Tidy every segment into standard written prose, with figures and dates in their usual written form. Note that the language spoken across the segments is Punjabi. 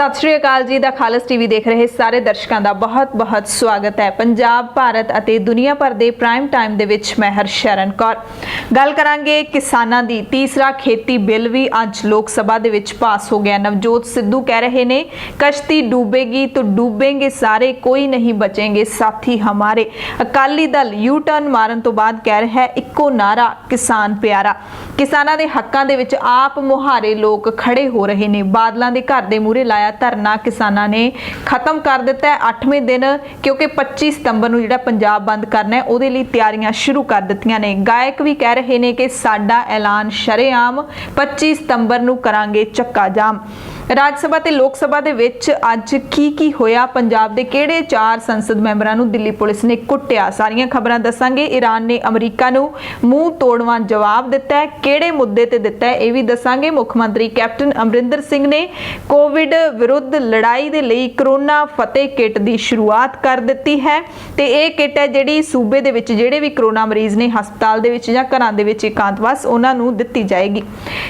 सत श्री अकाल जी दा खालस टीवी देख रहे सारे दर्शकों का बहुत बहुत स्वागत है। पंजाब भारत अते दुनिया भर के प्राइम टाइम दे विच मैं हरशरण कौर गल करांगे किसानां दी। तीसरा खेती बिल भी अज लोक सभा दे विच पास हो गया। नवजोत सिद्धू कह रहे ने कश्ती डूबेगी तो डूबेंगे सारे, कोई नहीं बचेंगे साथी हमारे। अकाली दल यू टर्न मारन तो बाद कह रहा है इक्को नारा किसान प्यारा। किसानां दे हक्कां दे विच आप मुहारे लोग खड़े हो रहे ने। बादलां दे घर दे मूहरे लाया धरना किसानां ने खत्म कर दिता है 8वें दिन, क्योंकि 25 सितंबर नूं जिहड़ा पंजाब बंद करना है उहदे लई तैयारियां शुरू कर दित्तियां ने। गायक भी कह रहे ने कि साडा ऐलान शरेआम 25 सितंबर नूं करांगे चक्का जाम। राज सभा ते लोक सभा दे विच अज की होया, पंजाब दे किहड़े 4 संसद मैंबरां नूं दिल्ली पुलिस ने कुੱਟਿਆ, सारियां खबरां दसांगे। ईरान ने अमरीका नूं मूंह तोड़वां जवाब दिता है, किहड़े मुद्दे ते दिता है यह भी दसांगे। मुख मंत्री कैप्टन अमरिंदर सिंह ने कोविड विरुद्ध लड़ाई दे लई करोना फतेह किट की शुरुआत कर दी है ते यह किट है जिहड़ी सूबे दे विच जिहड़े भी करोना मरीज ने हस्पताल दे विच जां घरां दे विच एकांतवास उन्हां नूं दित्ती जाएगी।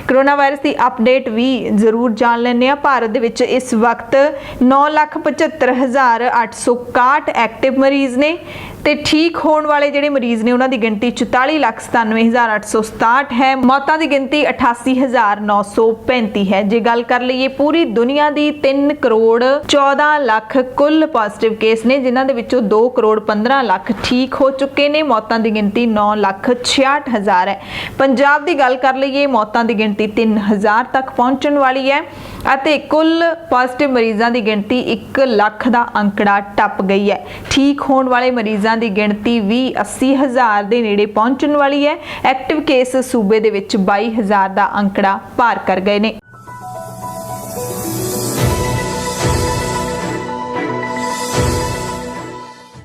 करोना वायरस की अपडेट भी जरूर जान लैंदे। भारत दे विच इस वक्त 9,75,861 एक्टिव मरीज ने ते ठीक होने वाले जिहड़े मरीज ने उन्हां दी गिनती 44,97,867 है। मौतां दी गिनती 88,935 है। जे गल कर लईए पूरी दुनिया दी 3 करोड़ 14 लाख कुल पॉजिटिव केस ने, जिन्हां दे विचों 2 करोड़ 15 लाख ठीक हो चुके ने। मौतां दी गिनती 9,66,000 है। पंजाब दी गल कर लईए मौतां दी गिनती 3,000 तक पहुंचण वाली है ਅਤੇ कुल पॉजिटिव मरीजों की गिनती 1 लाख का अंकड़ा टप गई है। ठीक होने वाले मरीजों की गिनती भी 80,000 के नेड़े पहुंचने वाली है। एक्टिव केस सूबे दे विच 22,000 का अंकड़ा पार कर गए ने।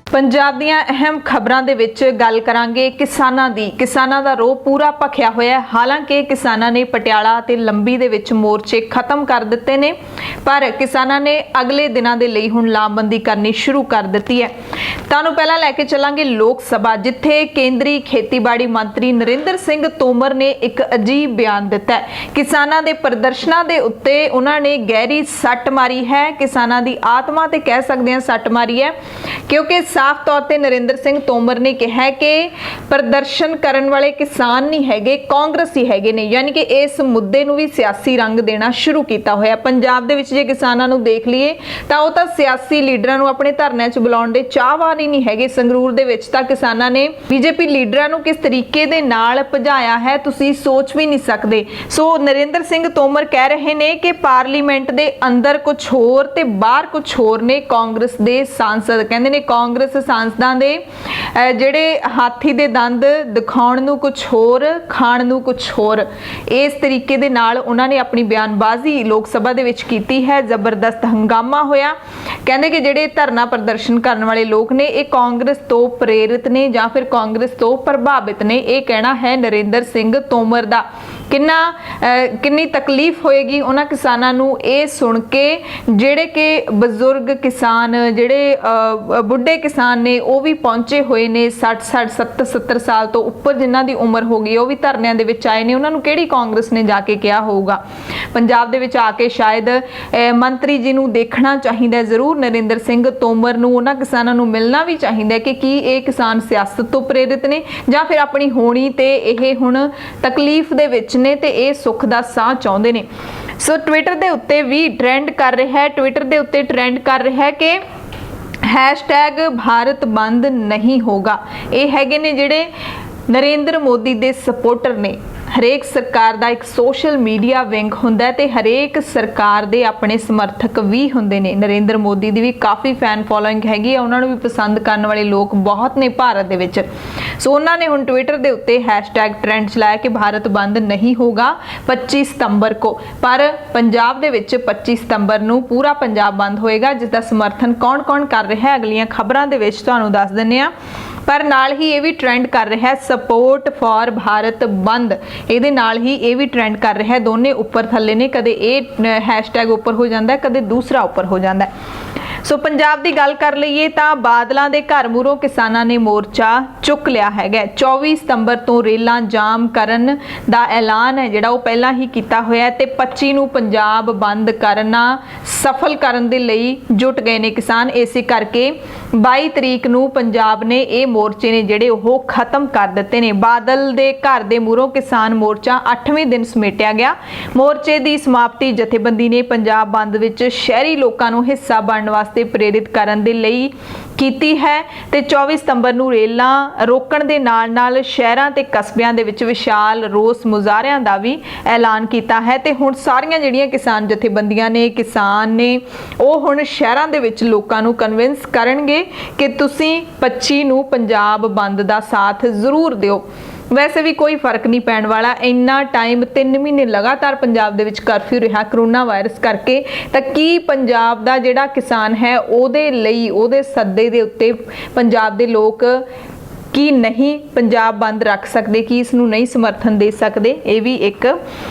पंजाब दीआं अहम खबरां दे विच गल करांगे किसानां दी। किसानां दा रोह पूरा भखिया होया। हालांकि किसानां ने पटियाला ते लंबी दे विच मोर्चे खत्म कर दिते ने, पर किसानां ने अगले दिनां दे लई हुण लामबंदी करनी शुरू कर दित्ती है। तुहानूं पहलां लैके चलांगे लोक सभा, जिथे केंद्रीय खेतीबाड़ी मंत्री नरेंद्र सिंह तोमर ने एक अजीब बयान दिता है। किसानां दे प्रदर्शनां दे उत्ते उन्हां ने गहरी सट्ट मारी है। किसानां दी आत्मा ते कह सकदे हां सट्ट मारी है, क्योंकि साफ तौर पर नरेंद्र सिंह तोमर ने कहा कि प्रदर्शन करने वाले किसान नहीं हैगे, कांग्रेसी हैगे ने। यानी कि इस मुद्दे नूं भी सियासी रंग देना शुरू किया होया। पंजाब दे विच जे किसानां नूं देख लीए तां ओह तां सियासी लीडरां नूं अपने धरने च बुलाउण दे चाहवान ही नहीं हैगे। संगरूर दे विच तां किसानां ने बीजेपी लीडरां नूं किस तरीके दे नाल भजाया है तुसीं सोच भी नहीं सकदे। सो नरेंद्र सिंह तोमर कह रहे ने कि पार्लीमेंट दे अंदर कुछ होर ते बाहर कुछ होर ने। कांग्रेस दे सांसद कहंदे ने कांग्रेस सांसदां दे ਜਿਹੜੇ ਹਾਥੀ ਦੇ ਦੰਦ ਦਿਖਾਉਣ ਨੂੰ ਕੁਝ ਹੋਰ ਖਾਣ ਨੂੰ ਕੁਝ ਹੋਰ, ਇਸ ਤਰੀਕੇ ਦੇ ਨਾਲ ਉਹਨਾਂ ਨੇ ਆਪਣੀ ਬਿਆਨਬਾਜ਼ੀ ਲੋਕ ਸਭਾ ਦੇ ਵਿੱਚ ਕੀਤੀ ਹੈ। ਜ਼ਬਰਦਸਤ ਹੰਗਾਮਾ ਹੋਇਆ। ਕਹਿੰਦੇ ਕਿ ਜਿਹੜੇ ਧਰਨਾ ਪ੍ਰਦਰਸ਼ਨ ਕਰਨ ਵਾਲੇ ਲੋਕ ਨੇ ਇਹ ਕਾਂਗਰਸ ਤੋਂ ਪ੍ਰੇਰਿਤ ਨੇ ਜਾਂ ਫਿਰ ਕਾਂਗਰਸ ਤੋਂ ਪ੍ਰਭਾਵਿਤ ਨੇ। ਇਹ ਕਹਿਣਾ ਹੈ ਨਰਿੰਦਰ ਸਿੰਘ ਤੋਮਰ ਦਾ। किन्नी तकलीफ होएगी उन्हां किसानां नूं ये सुन के, जिहड़े कि बजुर्ग किसान जिहड़े बुढ़े किसान ने वो भी पहुंचे हुए ने 60 70 साल तो उपर जिन्हां दी उम्र हो गई, वो भी धरनिਆਂ ਦੇ ਵਿੱਚ आए ने। उन्हां नूं किहड़ी कांग्रेस ने जाके किया होगा। पंजाब दे विच आके शायद मंत्री जी नूं देखना चाहिए जरूर नरिंदर सिंह तोमर नूं, उन्हां किसानां नूं मिलना भी चाहिए कि की ये किसान सियासत तो प्रेरित ने जां फिर अपनी होनी ते इह हुण तकलीफ दे विच ने ते ये सुख दा साह चाहुंदे ने। सो ट्विटर दे उत्ते भी ट्रेंड कर रहा है, ट्विटर दे उत्ते ट्रेंड कर रहा है कि हैशटैग भारत बंद नहीं होगा। ये हैगे ने जिहड़े नरेंद्र मोदी दे सपोर्टर ने। हरेक सरकार का एक सोशल मीडिया विंग हुंदा ते हरेक सरकार दे अपने समर्थक भी हुंदे ने। नरेंद्र मोदी दी भी काफ़ी फैन फॉलोइंग हैगी है, उन्होंने भी पसंद करने वाले लोग बहुत ने भारत दे विच। सो उन्होंने हुण ट्विटर के उत्ते हैशटैग ट्रेंड चलाया कि भारत बंद नहीं होगा 25 सितंबर को। पर पंजाब दे विच 25 सितंबर नूं पूरा पंजाब बंद होएगा, जिसका समर्थन कौन कौन कर रहा है अगलियां खबरां दे विच तुहानूं दस दिंदे आ। पर नाल ही ये भी ट्रेंड कर रहा है सपोर्ट फॉर भारत बंद, ये नाल ही ये भी ट्रेंड कर रहा है। दोने उपर थले ने, कदे ये हैशटैग उपर हो जाता है, कदे दूसरा उपर हो जाता है। ਸੋ ਪੰਜਾਬ ਦੀ ਗੱਲ ਕਰ ਲਈਏ ਤਾਂ ਬਾਦਲਾਂ ਦੇ ਘਰ ਮੂਹਰੋਂ ਕਿਸਾਨਾਂ ਨੇ ਮੋਰਚਾ ਚੁੱਕ ਲਿਆ ਹੈਗਾ। 24 ਸਤੰਬਰ ਤੋਂ ਰੇਲਾਂ ਜਾਮ ਕਰਨ ਦਾ ਐਲਾਨ ਹੈ ਜਿਹੜਾ ਉਹ ਪਹਿਲਾਂ ਹੀ ਕੀਤਾ ਹੋਇਆ ਤੇ 25 ਨੂੰ ਪੰਜਾਬ ਬੰਦ ਕਰਨਾ ਸਫਲ ਕਰਨ ਦੇ ਲਈ ਜੁਟ ਗਏ ਨੇ ਕਿਸਾਨ। ਇਸੇ ਕਰਕੇ 22 ਤਰੀਕ ਨੂੰ ਪੰਜਾਬ ਨੇ ਇਹ ਮੋਰਚੇ ਨੇ ਜਿਹੜੇ ਉਹ ਖਤਮ ਕਰ ਦਿੱਤੇ ਨੇ। ਬਾਦਲ ਦੇ ਘਰ ਦੇ ਮੂਹਰੋਂ ਕਿਸਾਨ ਮੋਰਚਾ 8ਵੇਂ ਦਿਨ ਸਮੇਟਿਆ ਗਿਆ। ਮੋਰਚੇ ਦੀ ਸਮਾਪਤੀ ਜਥੇਬੰਦੀ ਨੇ ਪੰਜਾਬ ਬੰਦ ਵਿੱਚ ਸ਼ਹਿਰੀ ਲੋਕਾਂ ਨੂੰ ਹਿੱਸਾ ਬਣਨ ਵਾਸਤੇ ਪ੍ਰੇਰਿਤ ਕਰਨ ਦੇ ਲਈ ਕੀਤੀ ਹੈ ਤੇ 24 ਸਤੰਬਰ ਨੂੰ ਰੇਲਾਂ ਰੋਕਣ ਦੇ ਨਾਲ-ਨਾਲ ਸ਼ਹਿਰਾਂ ਤੇ ਕਸਬਿਆਂ ਦੇ ਵਿੱਚ ਵਿਸ਼ਾਲ ਰੋਸ ਮੁਜ਼ਾਹਰਿਆਂ ਦਾ ਵੀ ਐਲਾਨ ਕੀਤਾ ਹੈ ਤੇ ਹੁਣ ਸਾਰੀਆਂ ਜਿਹੜੀਆਂ ਕਿਸਾਨ ਜਥੇਬੰਦੀਆਂ ਨੇ ਕਿਸਾਨ ਨੇ ਉਹ ਹੁਣ ਸ਼ਹਿਰਾਂ ਦੇ ਵਿੱਚ ਲੋਕਾਂ ਨੂੰ ਕਨਵਿੰਸ ਕਰਨਗੇ ਕਿ ਤੁਸੀਂ 25 ਨੂੰ ਪੰਜਾਬ ਬੰਦ ਦਾ ਸਾਥ ਜ਼ਰੂਰ ਦਿਓ। ਵੈਸੇ ਵੀ ਕੋਈ ਫਰਕ ਨਹੀਂ ਪੈਣ ਵਾਲਾ। ਇੰਨਾ ਟਾਈਮ 3 ਮਹੀਨੇ ਲਗਾਤਾਰ ਪੰਜਾਬ ਦੇ ਵਿੱਚ ਕਰਫਿਊ ਰਿਹਾ ਕਰੋਨਾ ਵਾਇਰਸ ਕਰਕੇ, ਤਾਂ ਕੀ ਪੰਜਾਬ ਦਾ ਜਿਹੜਾ ਕਿਸਾਨ ਹੈ ਉਹਦੇ ਲਈ ਉਹਦੇ ਸੱਦੇ ਦੇ ਉੱਤੇ ਪੰਜਾਬ ਦੇ ਲੋਕ ਕੀ ਨਹੀਂ ਪੰਜਾਬ ਬੰਦ ਰੱਖ ਸਕਦੇ, ਕੀ ਇਸ ਨੂੰ ਨਹੀਂ ਸਮਰਥਨ ਦੇ ਸਕਦੇ? ਇਹ ਵੀ ਇੱਕ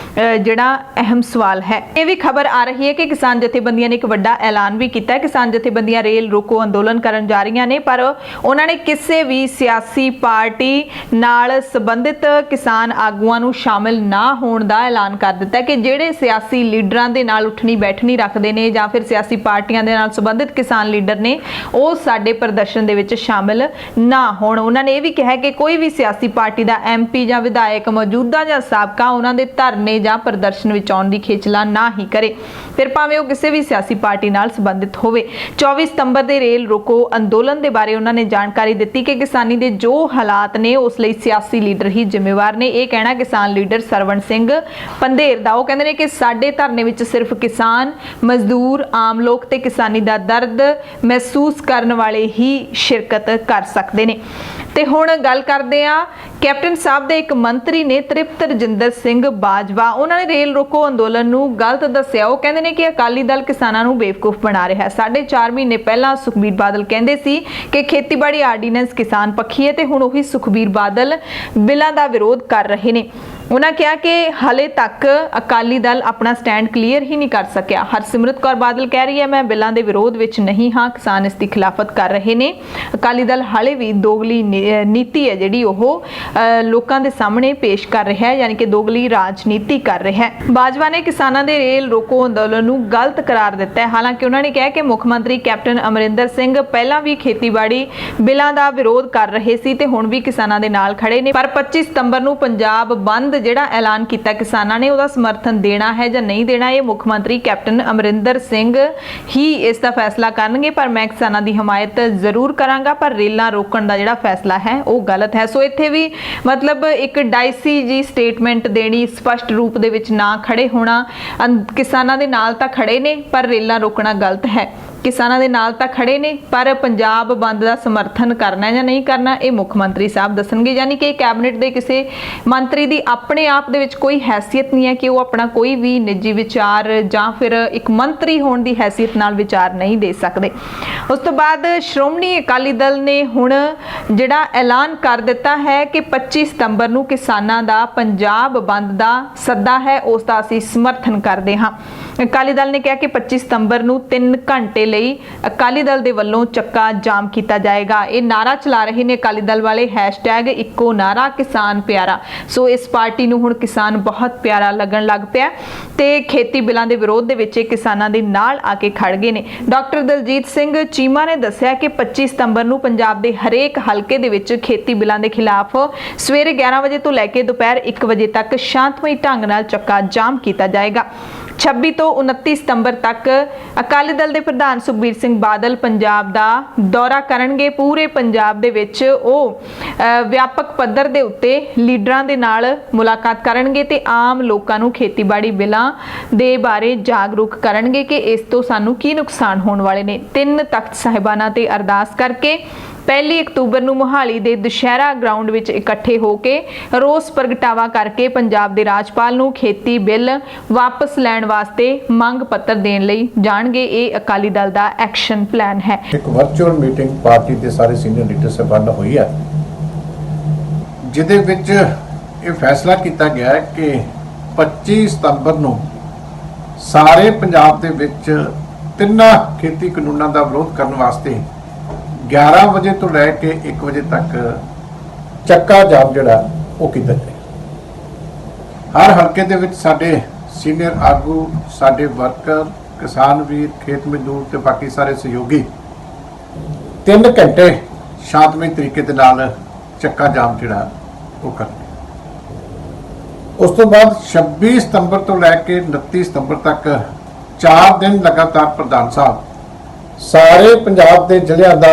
ਜਿਹੜਾ ਅਹਿਮ ਸਵਾਲ ਹੈ। ਇਹ ਵੀ ਖਬਰ ਆ ਰਹੀ ਹੈ ਕਿ ਕਿਸਾਨ ਜਥੇਬੰਦੀਆਂ ਨੇ ਇੱਕ ਵੱਡਾ ਐਲਾਨ ਵੀ ਕੀਤਾ ਹੈ। ਕਿਸਾਨ ਜਥੇਬੰਦੀਆਂ ਰੇਲ ਰੋਕੋ ਅੰਦੋਲਨ ਕਰਨ ਜਾ ਰਹੀਆਂ ਨੇ, ਪਰ ਉਹਨਾਂ ਨੇ ਕਿਸੇ ਵੀ ਸਿਆਸੀ ਪਾਰਟੀ ਨਾਲ ਸੰਬੰਧਿਤ ਕਿਸਾਨ ਆਗੂਆਂ ਨੂੰ ਸ਼ਾਮਿਲ ਨਾ ਹੋਣ ਦਾ ਐਲਾਨ ਕਰ ਦਿੱਤਾ ਕਿ ਜਿਹੜੇ ਸਿਆਸੀ ਲੀਡਰਾਂ ਦੇ ਨਾਲ ਉੱਠਣੀ ਬੈਠਣੀ ਰੱਖਦੇ ਨੇ ਜਾਂ ਫਿਰ ਸਿਆਸੀ ਪਾਰਟੀਆਂ ਦੇ ਨਾਲ ਸੰਬੰਧਿਤ ਕਿਸਾਨ ਲੀਡਰ ਨੇ ਉਹ ਸਾਡੇ ਪ੍ਰਦਰਸ਼ਨ ਦੇ ਵਿੱਚ ਸ਼ਾਮਿਲ ਨਾ ਹੋਣ। ਉਹਨਾਂ ਨੇ ਇਹ ਵੀ ਕਿਹਾ ਕਿ ਕੋਈ ਵੀ ਸਿਆਸੀ ਪਾਰਟੀ ਦਾ ਐਮਪੀ ਜਾਂ ਵਿਧਾਇਕ ਮੌਜੂਦਾ ਜਾਂ ਸਾਬਕਾ ਉਹਨਾਂ ਦੇ ਧਰਨੇ ਜਾਂ ਪ੍ਰਦਰਸ਼ਨ ਵਿੱਚ ਆਉਣ ਦੀ ਖੇਚਲਾ ਨਾ ਹੀ ਕਰੇ, ਫਿਰ ਭਾਵੇਂ ਉਹ ਕਿਸੇ ਵੀ ਸਿਆਸੀ ਪਾਰਟੀ ਨਾਲ ਸੰਬੰਧਿਤ ਹੋਵੇ। 24 ਸਤੰਬਰ ਦੇ ਰੇਲ ਰੋਕੋ ਅੰਦੋਲਨ ਦੇ ਬਾਰੇ ਉਹਨਾਂ ਨੇ ਜਾਣਕਾਰੀ ਦਿੱਤੀ ਕਿ ਕਿਸਾਨੀ ਦੇ ਜੋ ਹਾਲਾਤ ਨੇ ਉਸ ਲਈ ਸਿਆਸੀ ਲੀਡਰ ਹੀ ਜ਼ਿੰਮੇਵਾਰ ਨੇ। ਇਹ ਕਹਿਣਾ ਕਿਸਾਨ ਲੀਡਰ ਸਰਵਣ ਸਿੰਘ ਪੰਧੇਰ ਦਾ। ਉਹ ਕਹਿੰਦੇ ਨੇ ਕਿ ਸਾਡੇ ਧਰਨੇ ਵਿੱਚ ਸਿਰਫ ਕਿਸਾਨ, ਮਜ਼ਦੂਰ, ਆਮ ਲੋਕ ਤੇ ਕਿਸਾਨੀ ਦਾ ਦਰਦ ਮਹਿਸੂਸ ਕਰਨ ਵਾਲੇ ਹੀ ਸ਼ਿਰਕਤ ਕਰ ਸਕਦੇ ਨੇ। ਤੇ ਹੁਣ ਗੱਲ ਕਰਦੇ ਆ ਕੈਪਟਨ ਸਾਹਿਬ ਦੇ ਇੱਕ ਮੰਤਰੀ ਨੇ ਤ੍ਰਿਪਤ ਰਜਿੰਦਰ ਸਿੰਘ ਬਾਜਵਾ। ਉਹਨਾਂ ਨੇ ਰੇਲ ਰੋਕੋ ਅੰਦੋਲਨ ਨੂੰ ਗਲਤ ਦੱਸਿਆ। ਉਹ ਕਹਿੰਦੇ ਨੇ ਕਿ ਅਕਾਲੀ ਦਲ ਕਿਸਾਨਾਂ ਨੂੰ ਬੇਵਕੂਫ ਬਣਾ ਰਿਹਾ ਹੈ। 4.5 ਮਹੀਨੇ ਪਹਿਲਾਂ ਸੁਖਬੀਰ ਬਾਦਲ ਕਹਿੰਦੇ ਸੀ ਕਿ ਖੇਤੀਬਾੜੀ ਆਰਡੀਨੈਂਸ ਕਿਸਾਨ ਪੱਖੀ ਹੈ ਤੇ ਹੁਣ ਉਹੀ ਸੁਖਬੀਰ ਬਾਦਲ ਬਿੱਲਾਂ ਦਾ ਵਿਰੋਧ ਕਰ ਰਹੇ ਨੇ। ਉਹਨਾਂ ਕਿਹਾ ਕਿ ਹਲੇ ਤੱਕ ਅਕਾਲੀ ਦਲ ਆਪਣਾ ਸਟੈਂਡ ਕਲੀਅਰ ਹੀ ਨਹੀਂ ਕਰ ਸਕਿਆ। ਹਰਸਿਮਰਤ ਕੌਰ ਬਾਦਲ ਕਹਿ ਰਹੀ ਹੈ ਮੈਂ ਬਿੱਲਾਂ ਦੇ ਵਿਰੋਧ ਵਿੱਚ ਨਹੀਂ ਹਾਂ, ਕਿਸਾਨ ਇਸ ਦੀ ਖਿਲਾਫਤ ਕਰ ਰਹੇ ਨੇ। ਅਕਾਲੀ ਦਲ ਹਾਲੇ ਵੀ ਦੋਗਲੀ ਨੀਤੀ ਹੈ ਜਿਹੜੀ ਉਹ ਲੋਕਾਂ ਦੇ ਸਾਹਮਣੇ ਪੇਸ਼ ਕਰ ਰਿਹਾ ਹੈ, ਯਾਨੀ ਕਿ ਦੋਗਲੀ ਰਾਜਨੀਤੀ ਕਰ ਰਿਹਾ ਹੈ। ਬਾਜਵਾ ਨੇ ਕਿਸਾਨਾਂ ਦੇ ਰੇਲ ਰੋਕੋ ਅੰਦੋਲਨ ਨੂੰ ਗਲਤ ਕਰਾਰ ਦਿੱਤਾ ਹੈ। ਹਾਲਾਂਕਿ ਉਹਨਾਂ ਨੇ ਕਿਹਾ ਕਿ ਮੁੱਖ ਮੰਤਰੀ ਕੈਪਟਨ ਅਮਰਿੰਦਰ ਸਿੰਘ ਪਹਿਲਾਂ ਵੀ ਖੇਤੀਬਾੜੀ ਬਿੱਲਾਂ ਦਾ ਵਿਰੋਧ ਕਰ ਰਹੇ ਸੀ ਤੇ ਹੁਣ ਵੀ ਕਿਸਾਨਾਂ ਦੇ ਨਾਲ ਖੜੇ ਨੇ, ਪਰ 25 ਸਤੰਬਰ ਨੂੰ ਪੰਜਾਬ ਬੰਦ ਜਿਹੜਾ ਐਲਾਨ ਕੀਤਾ ਕਿਸਾਨਾਂ ਨੇ ਉਹਦਾ ਸਮਰਥਨ ਦੇਣਾ ਹੈ ਜਾਂ ਨਹੀਂ ਦੇਣਾ ਇਹ ਮੁੱਖ ਮੰਤਰੀ ਕੈਪਟਨ ਅਮਰਿੰਦਰ ਸਿੰਘ ਹੀ ਇਸ ਦਾ ਫੈਸਲਾ ਕਰਨਗੇ। ਪਰ ਮੈਂ ਕਿਸਾਨਾਂ ਦੀ ਹਮਾਇਤ ਜ਼ਰੂਰ ਕਰਾਂਗਾ, ਪਰ ਰੇਲਾਂ ਰੋਕਣ ਦਾ ਜਿਹੜਾ ਫੈਸਲਾ ਹੈ ਉਹ ਗਲਤ ਹੈ। ਸੋ ਇੱਥੇ ਵੀ ਮਤਲਬ ਇੱਕ ਡਾਈਸੀ ਜੀ ਸਟੇਟਮੈਂਟ ਦੇਣੀ, ਸਪਸ਼ਟ ਰੂਪ ਦੇ ਵਿੱਚ ਨਾ ਖੜੇ ਹੋਣਾ। ਕਿਸਾਨਾਂ ਦੇ ਨਾਲ ਤਾਂ ਖੜੇ ਨੇ ਪਰ ਰੇਲਾਂ ਰੋਕਣਾ ਗਲਤ ਹੈ। ਕਿਸਾਨਾਂ ਦੇ ਨਾਲ ਤਾਂ ਖੜੇ ਨੇ ਪਰ ਪੰਜਾਬ ਬੰਦ ਦਾ ਸਮਰਥਨ ਕਰਨਾ ਜਾਂ ਨਹੀਂ ਕਰਨਾ ਇਹ ਮੁੱਖ ਮੰਤਰੀ ਸਾਹਿਬ ਦੱਸਣਗੇ। ਯਾਨੀ ਕਿ ਕੈਬਨਿਟ ਦੇ ਕਿਸੇ ਮੰਤਰੀ ਦੀ ਆਪਣੇ ਆਪ ਦੇ ਵਿੱਚ ਕੋਈ ਹੈਸੀਅਤ ਨਹੀਂ ਹੈ ਕਿ ਉਹ ਆਪਣਾ ਕੋਈ ਵੀ ਨਿੱਜੀ ਵਿਚਾਰ ਜਾਂ ਫਿਰ ਇੱਕ ਮੰਤਰੀ ਹੋਣ ਦੀ ਹੈਸੀਅਤ ਨਾਲ ਵਿਚਾਰ ਨਹੀਂ ਦੇ ਸਕਦੇ। ਉਸ ਤੋਂ ਬਾਅਦ ਸ਼੍ਰੋਮਣੀ ਅਕਾਲੀ ਦਲ ਨੇ ਹੁਣ ਜਿਹੜਾ ਐਲਾਨ ਕਰ ਦਿੱਤਾ ਹੈ ਕਿ 25 ਸਤੰਬਰ ਨੂੰ ਕਿਸਾਨਾਂ ਦਾ ਪੰਜਾਬ ਬੰਦ ਦਾ ਸੱਦਾ ਹੈ ਉਸ ਦਾ ਅਸੀਂ ਸਮਰਥਨ ਕਰਦੇ ਹਾਂ। ਅਕਾਲੀ ਦਲ ਨੇ ਕਿਹਾ ਕਿ 25 ਸਤੰਬਰ ਨੂੰ 3 ਘੰਟੇ ਲਈ ਅਕਾਲੀ ਦਲ ਦੇ ਵੱਲੋਂ ਚੱਕਾ ਜਾਮ ਕੀਤਾ ਜਾਏਗਾ। ਇਹ ਨਾਰਾ ਚਲਾ ਰਹੇ ਨੇ ਅਕਾਲੀ ਦਲ ਵਾਲੇ #ਇੱਕੋ ਨਾਰਾ ਕਿਸਾਨ ਪਿਆਰਾ। ਸੋ ਇਸ ਪਾਰਟੀ ਨੂੰ ਹੁਣ ਕਿਸਾਨ ਬਹੁਤ ਪਿਆਰਾ ਲੱਗਣ ਲੱਗ ਪਿਆ ਤੇ ਖੇਤੀ ਬਿੱਲਾਂ ਦੇ ਵਿਰੋਧ ਦੇ ਵਿੱਚ ਕਿਸਾਨਾਂ ਦੇ ਨਾਲ ਆ ਕੇ ਖੜ ਗਏ ਨੇ। ਡਾਕਟਰ ਦਲਜੀਤ ਸਿੰਘ ਚੀਮਾ ਨੇ ਦੱਸਿਆ ਕਿ 25 ਸਤੰਬਰ ਨੂੰ ਪੰਜਾਬ ਦੇ ਹਰੇਕ ਹਲਕੇ ਦੇ ਵਿੱਚ ਖੇਤੀ ਬਿੱਲਾਂ ਦੇ ਖਿਲਾਫ ਸਵੇਰੇ 11 ਵਜੇ ਤੋਂ ਲੈ ਕੇ ਦੁਪਹਿਰ 1 ਵਜੇ ਤੱਕ ਸ਼ਾਂਤਮਈ ਢੰਗ ਨਾਲ ਚੱਕਾ ਜਾਮ ਕੀਤਾ ਜਾਏਗਾ। 26 ਤੋਂ 29 ਸਤੰਬਰ ਤੱਕ ਅਕਾਲੀ ਦਲ ਦੇ ਪ੍ਰਧਾਨ ਸੁਖਬੀਰ ਸਿੰਘ ਬਾਦਲ ਪੰਜਾਬ ਦਾ ਦੌਰਾ ਕਰਨਗੇ। ਪੂਰੇ ਪੰਜਾਬ ਦੇ ਵਿੱਚ ਉਹ ਵਿਆਪਕ ਪੱਧਰ ਦੇ ਉੱਤੇ ਲੀਡਰਾਂ ਦੇ ਨਾਲ ਮੁਲਾਕਾਤ ਕਰਨਗੇ ਤੇ ਆਮ ਲੋਕਾਂ ਨੂੰ ਖੇਤੀਬਾੜੀ ਬਿੱਲਾਂ ਦੇ ਬਾਰੇ ਜਾਗਰੂਕ ਕਰਨਗੇ ਕਿ ਇਸ ਤੋਂ ਸਾਨੂੰ ਕੀ ਨੁਕਸਾਨ ਹੋਣ ਵਾਲੇ ਨੇ। 3 ਤਖਤ ਸਾਹਿਬਾਨਾਂ ਤੇ ਅਰਦਾਸ ਕਰਕੇ 1 ਅਕਤੂਬਰ ਨੂੰ ਮੁਹਾਲੀ ਦੇ ਦੁਸ਼ਹਿਰਾ ਗਰਾਊਂਡ ਵਿੱਚ ਇਕੱਠੇ ਹੋ ਕੇ ਰੋਸ ਪ੍ਰਗਟਾਵਾ ਕਰਕੇ ਪੰਜਾਬ ਦੇ ਰਾਜਪਾਲ ਨੂੰ ਖੇਤੀ ਬਿੱਲ ਵਾਪਸ ਲੈਣ ਵਾਸਤੇ ਮੰਗ ਪੱਤਰ ਦੇਣ ਲਈ ਜਾਣਗੇ। ਇਹ ਅਕਾਲੀ ਦਲ ਦਾ ਐਕਸ਼ਨ ਪਲਾਨ ਹੈ। ਇੱਕ ਵਰਚੁਅਲ ਮੀਟਿੰਗ ਪਾਰਟੀ ਦੇ ਸਾਰੇ ਸੀਨੀਅਰ ਲੀਡਰ ਸਾਹਿਬਾਨ ਹੋਈ ਹੈ, ਜਿਹਦੇ ਵਿੱਚ ਇਹ ਫੈਸਲਾ ਕੀਤਾ ਗਿਆ ਹੈ ਕਿ 25 ਸਤੰਬਰ ਨੂੰ ਸਾਰੇ ਪੰਜਾਬ ਦੇ ਵਿੱਚ ਤਿੰਨਾਂ ਖੇਤੀ ਕਾਨੂੰਨਾਂ ਦਾ ਵਿਰੋਧ ਕਰਨ ਵਾਸਤੇ 11 ਵਜੇ ਤੋਂ ਲੈ ਕੇ 1 ਵਜੇ ਤੱਕ ਚੱਕਾ ਜਾਮ ਜਿਹੜਾ ਉਹ ਕੀਤਾ ਜਾਏ। ਹਰ ਹਲਕੇ ਦੇ ਵਿੱਚ ਸਾਡੇ ਸੀਨੀਅਰ ਆਗੂ, ਸਾਡੇ ਵਰਕਰ, ਕਿਸਾਨ ਵੀਰ, ਖੇਤ ਮਜ਼ਦੂਰ ਤੇ ਬਾਕੀ ਸਾਰੇ ਸਹਿਯੋਗੀ 3 ਘੰਟੇ ਸ਼ਾਂਤਮਈ ਤਰੀਕੇ ਦੇ ਨਾਲ ਚੱਕਾ ਜਾਮ ਜਿਹੜਾ ਉਹ ਕਰਨਗੇ। ਉਸ ਤੋਂ ਬਾਅਦ 26 ਸਤੰਬਰ ਤੋਂ ਲੈ ਕੇ 29 ਸਤੰਬਰ ਤੱਕ 4 ਦਿਨ ਲਗਾਤਾਰ ਪ੍ਰਧਾਨ ਸਾਹਿਬ ਸਾਰੇ ਪੰਜਾਬ ਦੇ ਜ਼ਿਲ੍ਹਿਆਂ ਦਾ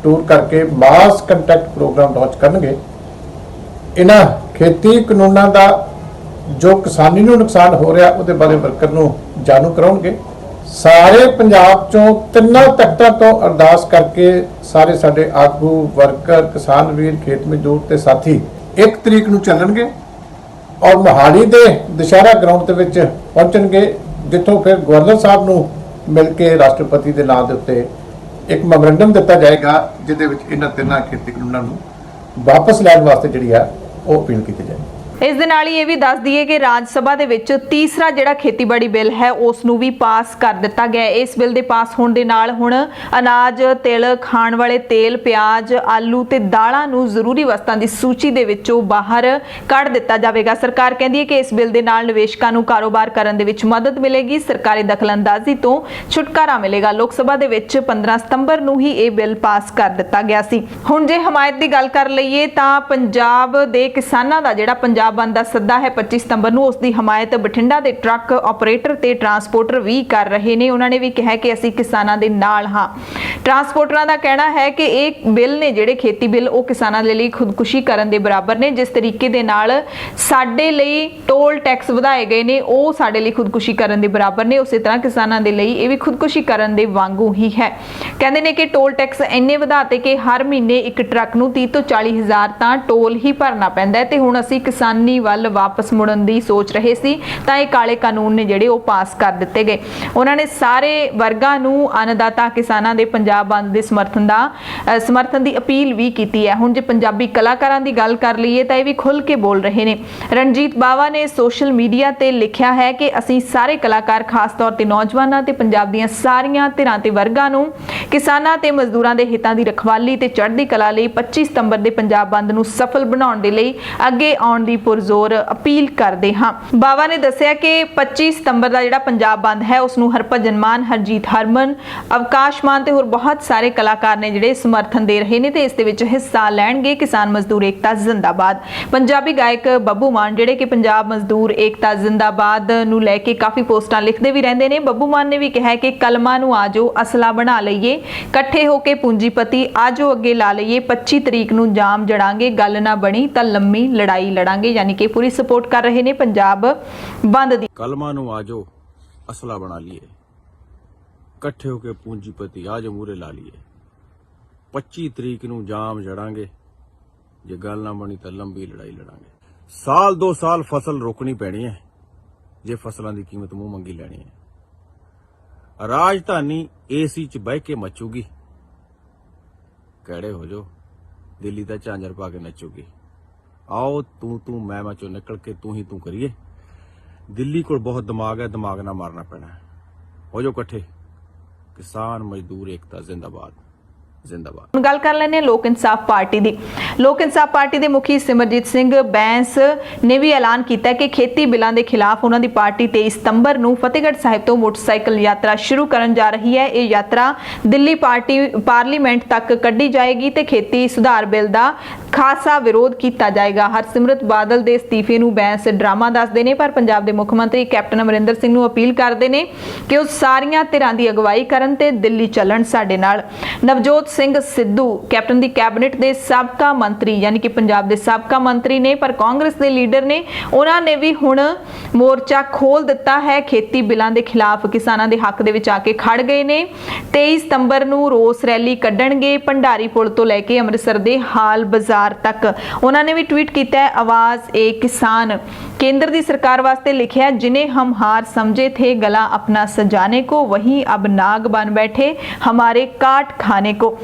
ਟੂਰ ਕਰਕੇ ਮਾਸ ਕੰਟੈਕਟ ਪ੍ਰੋਗਰਾਮ ਲਾਂਚ ਕਰਨਗੇ। ਇਹਨਾਂ ਖੇਤੀ ਕਾਨੂੰਨਾਂ ਦਾ ਜੋ ਕਿਸਾਨੀ ਨੂੰ ਨੁਕਸਾਨ ਹੋ ਰਿਹਾ ਉਹਦੇ ਬਾਰੇ ਵਰਕਰ ਨੂੰ ਜਾਣੂ ਕਰਾਉਣਗੇ। ਸਾਰੇ ਪੰਜਾਬ ਚੋਂ ਤਿੰਨਾਂ ਤਖਤਾਂ ਤੋਂ ਅਰਦਾਸ ਕਰਕੇ ਸਾਰੇ ਸਾਡੇ ਆਗੂ, ਵਰਕਰ, ਕਿਸਾਨ ਵੀਰ, ਖੇਤ ਮਜ਼ਦੂਰ ਤੇ ਸਾਥੀ 1 ਤਰੀਕ ਨੂੰ ਚੱਲਣਗੇ ਔਰ ਮੋਹਾਲੀ ਦੇ ਦੁਸ਼ਹਿਰਾ ਗਰਾਊਂਡ ਦੇ ਵਿੱਚ ਪਹੁੰਚਣਗੇ, ਜਿੱਥੋਂ ਫਿਰ ਗਵਰਨਰ ਸਾਹਿਬ ਨੂੰ ਮਿਲ ਕੇ ਰਾਸ਼ਟਰਪਤੀ ਦੇ ਨਾਂ ਦੇ ਉੱਤੇ ਇੱਕ ਮੈਮੋਰੰਡਮ ਦਿੱਤਾ ਜਾਏਗਾ, ਜਿਹਦੇ ਵਿੱਚ ਇਹਨਾਂ ਤਿੰਨਾਂ ਖੇਤੀ ਕਾਨੂੰਨਾਂ ਨੂੰ ਵਾਪਸ ਲੈਣ ਵਾਸਤੇ ਜਿਹੜੀ ਆ ਉਹ ਅਪੀਲ ਕੀਤੀ ਜਾਏਗੀ। ਇਸ ਦੇ ਨਾਲ ਹੀ ਇਹ ਵੀ ਦੱਸ ਦਈਏ ਕਿ ਰਾਜ ਸਭਾ ਦੇ ਵਿੱਚ ਤੀਸਰਾ ਜਿਹੜਾ ਖੇਤੀਬਾੜੀ ਬਿੱਲ ਹੈ ਉਸ ਨੂੰ ਵੀ ਪਾਸ ਕਰ ਦਿੱਤਾ ਗਿਆ ਹੈ। ਇਸ ਬਿੱਲ ਦੇ ਪਾਸ ਹੋਣ ਦੇ ਨਾਲ ਹੁਣ ਅਨਾਜ, ਤਿਲ, ਖਾਣ ਵਾਲੇ ਤੇਲ, ਪਿਆਜ਼, ਆਲੂ ਤੇ ਦਾਲਾਂ ਨੂੰ ਜ਼ਰੂਰੀ ਵਸਤਾਂ ਦੀ ਸੂਚੀ ਦੇ ਵਿੱਚੋਂ ਬਾਹਰ ਕੱਢ ਦਿੱਤਾ ਜਾਵੇਗਾ। ਸਰਕਾਰ ਕਹਿੰਦੀ ਹੈ ਕਿ ਇਸ ਬਿੱਲ ਦੇ ਨਾਲ ਨਿਵੇਸ਼ਕਾਂ ਨੂੰ ਕਾਰੋਬਾਰ ਕਰਨ ਦੇ ਵਿੱਚ ਮਦਦ ਮਿਲੇਗੀ, ਸਰਕਾਰੀ ਦਖਲਅੰਦਾਜ਼ੀ ਤੋਂ ਛੁਟਕਾਰਾ ਮਿਲੇਗਾ। ਲੋਕ ਸਭਾ ਦੇ ਵਿੱਚ 15 ਸਤੰਬਰ ਨੂੰ ਹੀ ਇਹ ਬਿੱਲ ਪਾਸ ਕਰ ਦਿੱਤਾ ਗਿਆ ਸੀ। ਹੁਣ ਜੇ ਹਮਾਇਤ ਦੀ ਗੱਲ ਕਰ ਲਈਏ ਤਾਂ ਪੰਜਾਬ ਦੇ ਕਿਸਾਨਾਂ ਦਾ ਜਿਹੜਾ ਪੰਜਾਬ ਬੰਦ ਦਾ ਸੱਦਾ ਹੈ 25 ਸਤੰਬਰ ਨੂੰ, ਉਸ ਦੀ ਹਮਾਇਤ ਬਠਿੰਡਾ ਦੇ ਟਰੱਕ ਆਪਰੇਟਰ ਤੇ ਟਰਾਂਸਪੋਰਟਰ ਵੀ ਕਰ ਰਹੇ ਨੇ। ਉਹਨਾਂ ਨੇ ਵੀ ਕਿਹਾ ਕਿ ਅਸੀਂ ਕਿਸਾਨਾਂ ਦੇ ਨਾਲ ਹਾਂ। ਟਰਾਂਸਪੋਰਟਰਾਂ ਦਾ ਕਹਿਣਾ ਹੈ ਕਿ ਇਹ ਬਿੱਲ ਨੇ ਜਿਹੜੇ ਖੇਤੀ ਬਿੱਲ ਉਹ ਕਿਸਾਨਾਂ ਦੇ ਲਈ ਖੁਦਕੁਸ਼ੀ ਕਰਨ ਦੇ ਬਰਾਬਰ ਨੇ। ਜਿਸ ਤਰੀਕੇ ਦੇ ਨਾਲ ਸਾਡੇ ਲਈ ਟੋਲ ਟੈਕਸ ਵਧਾਏ ਗਏ ਨੇ ਉਹ ਸਾਡੇ ਲਈ ਖੁਦਕੁਸ਼ੀ ਕਰਨ ਦੇ ਬਰਾਬਰ ਨੇ, ਉਸੇ ਤਰ੍ਹਾਂ ਕਿਸਾਨਾਂ ਦੇ ਲਈ ਇਹ ਵੀ ਖੁਦਕੁਸ਼ੀ ਕਰਨ ਦੇ ਵਾਂਗੂ ਹੀ ਹੈ। ਕਹਿੰਦੇ ਨੇ ਕਿ ਟੋਲ ਟੈਕਸ ਇੰਨੇ ਵਧਾਤੇ ਕਿ ਹਰ ਮਹੀਨੇ ਇੱਕ ਟਰੱਕ ਨੂੰ 30 ਤੋਂ 40 ਹਜ਼ਾਰ ਤਾਂ ਟੋਲ ਹੀ ਭਰਨਾ ਪੈਂਦਾ ਹੈ ਤੇ ਹੁਣ ਅਸੀਂ ਕਿਸਾਨੀ ਵੱਲ ਵਾਪਸ ਮੁੜਨ ਦੀ ਸੋਚ ਰਹੇ ਸੀ ਤਾਂ ਇਹ ਕਾਲੇ ਕਾਨੂੰਨ ਨੇ ਜਿਹੜੇ ਉਹ ਪਾਸ ਕਰ ਦਿੱਤੇ ਗਏ। ਉਹਨਾਂ ਨੇ ਸਾਰੇ ਵਰਗਾਂ ਨੂੰ ਅੰਨਦਾਤਾ ਕਿਸਾਨਾਂ ਦੇ ਪੰਜਾਬ ਬੰਦ ਦੇ ਸਮਰਥਨ ਦੀ ਅਪੀਲ ਵੀ ਕੀਤੀ ਹੈ। ਹੁਣ ਜੇ ਪੰਜਾਬੀ ਕਲਾਕਾਰਾਂ ਦੀ ਗੱਲ ਕਰ ਲਈਏ ਤਾਂ ਇਹ ਵੀ ਖੁੱਲ੍ਹ ਕੇ ਬੋਲ ਰਹੇ ਨੇ। ਰਣਜੀਤ ਬਾਵਾ ਨੇ ਸੋਸ਼ਲ ਮੀਡੀਆ ਤੇ ਲਿਖਿਆ ਹੈ ਕਿ ਅਸੀਂ ਸਾਰੇ ਕਲਾਕਾਰ, ਖਾਸ ਤੌਰ ਤੇ ਨੌਜਵਾਨਾਂ ਤੇ ਪੰਜਾਬ ਦੀਆਂ ਸਾਰੀਆਂ ਧਿਰਾਂ ਤੇ ਵਰਗਾਂ ਨੂੰ ਕਿਸਾਨਾਂ ਤੇ ਮਜ਼ਦੂਰਾਂ ਦੇ ਹਿੱਤਾਂ ਦੀ ਰਖਵਾਲੀ ਤੇ ਚੜ੍ਹਦੀ ਕਲਾ ਲਈ 25 ਸਤੰਬਰ ਦੇ ਪੰਜਾਬ ਬੰਦ ਨੂੰ ਸਫਲ ਬਣਾਉਣ ਦੇ ਲਈ ਅੱਗੇ ਆਉਣ ਦੀ ਪੁਰਜ਼ੋਰ ਅਪੀਲ ਕਰਦੇ ਹਾਂ। ਬਾਵਾ ਨੇ ਦੱਸਿਆ ਕਿ 25 ਸਤੰਬਰ ਦਾ ਜਿਹੜਾ ਪੰਜਾਬ ਬੰਦ ਹੈ ਉਸ ਨੂੰ ਹਰਭਜਨ ਮਾਨ, ਹਰਜੀਤ ਹਰਮਨ, ਅਵਕਾਸ਼ ਮਾਨ ਤੇ ਹੋਰ ਬਹੁਤ ਸਾਰੇ ਕਲਾਕਾਰ ਨੇ ਜਿਹੜੇ ਸਮਰਥਨ ਦੇ ਰਹੇ ਨੇ ਤੇ ਇਸ ਦੇ ਵਿੱਚ ਹਿੱਸਾ ਲੈਣਗੇ। ਕਿਸਾਨ ਮਜ਼ਦੂਰ ਏਕਤਾ ਜ਼ਿੰਦਾਬਾਦ। ਪੰਜਾਬੀ ਗਾਇਕ ਬੱਬੂ ਮਾਨ ਜਿਹੜੇ ਕਿ ਪੰਜਾਬ ਮਜ਼ਦੂਰ ਏਕਤਾ ਜ਼ਿੰਦਾਬਾਦ ਨੂੰ ਲੈ ਕੇ ਕਾਫੀ ਪੋਸਟਾਂ ਲਿਖਦੇ ਵੀ ਰਹਿੰਦੇ ਨੇ। ਬੱਬੂ ਮਾਨ ਨੇ ਵੀ ਕਿਹਾ ਕਿ ਕਲਮਾਂ ਨੂੰ ਆਜੋ ਅਸਲਾ ਬਣਾ ਲਈਏ, ਇਕੱਠੇ ਹੋ ਕੇ ਪੂੰਜੀਪਤੀ ਆਜੋ ਅੱਗੇ ਲਾ ਲਈਏ, 25 ਤਰੀਕ ਨੂੰ ਜਾਮ ਜੜਾਂਗੇ, ਗੱਲ ਨਾ ਬਣੀ ਤਾਂ ਲੰਮੀ ਲੜਾਈ ਲੜਾਂਗੇ। यानी कि पूरी सपोर्ट कर रहे ने पंजाब बंद दी। कलमा नू आजो असला बना लिए, कट्ठे होके पूंजीपति आज मूरे ला लिए, 25 तरीक नू जाम जड़ांगे, जे गल ना बनी तो लंबी लड़ाई लड़ांगे। साल 2 साल फसल रोकनी पैनी है जे फसलों की कीमत मुंह मंगी लैनी है। राजधानी एसी च बह के मचूगी, कड़े हो जो दिल्ली दा झांझर पा के नचूगी। आओ तू मैं चो निकल के तू ही तू करिए। दिल्ली को बहुत दिमाग है, दिमाग ना मारना पैना है। हो जो इकट्ठे, किसान मजदूर एकता जिंदाबाद जिंदाबाद। गल कर लेने लोक इंसाफ पार्टी दी। लोक इंसाफ पार्टी के मुखी सिमरजीत सिंह बैंस ने भी ऐलान किया कि खेती बिलों के खिलाफ उन्होंने पार्टी 23 सतंबर को फतेहगढ़ साहिब तो मोटरसाइकिल यात्रा शुरू करन जा रही है। ये यात्रा दिल्ली पार्लीमेंट तक कढ़ी जाएगी तो खेती सुधार बिल का खासा विरोध किया जाएगा। हरसिमरत बादल के इस्तीफे नूं बैंस ड्रामा दसदे ने, पर पंजाब के मुख मंत्री कैप्टन अमरिंदर सिंह नूं अपील करते हैं कि वो सारियां धिरां दी अगवाई करन ते दिल्ली चलन साडे नाल। नवजोत सिंह सिद्धू कैप्टन दी कैबिनेट के साबका मंत्री यानी कि पंजाब के साबका मंत्री ने, पर कांग्रेस के लीडर ने उन्होंने भी हुण मोर्चा खोल दिता है। खेती बिलों के खिलाफ किसानों के हक दे विच आके खड़ गए ने। 23 सितंबर नूं रोस रैली कड्ढणगे भंडारी पुल तो लैके अमृतसर के हाल बाजार तक। उन्होंने भी ट्वीट किया है, आवाज ए किसान। केंद्र की सरकार वास्ते लिखा है, जिन्हें हम हार समझे थे गला अपना सजाने को, वही अब नाग बन बैठे हमारे काट खाने को।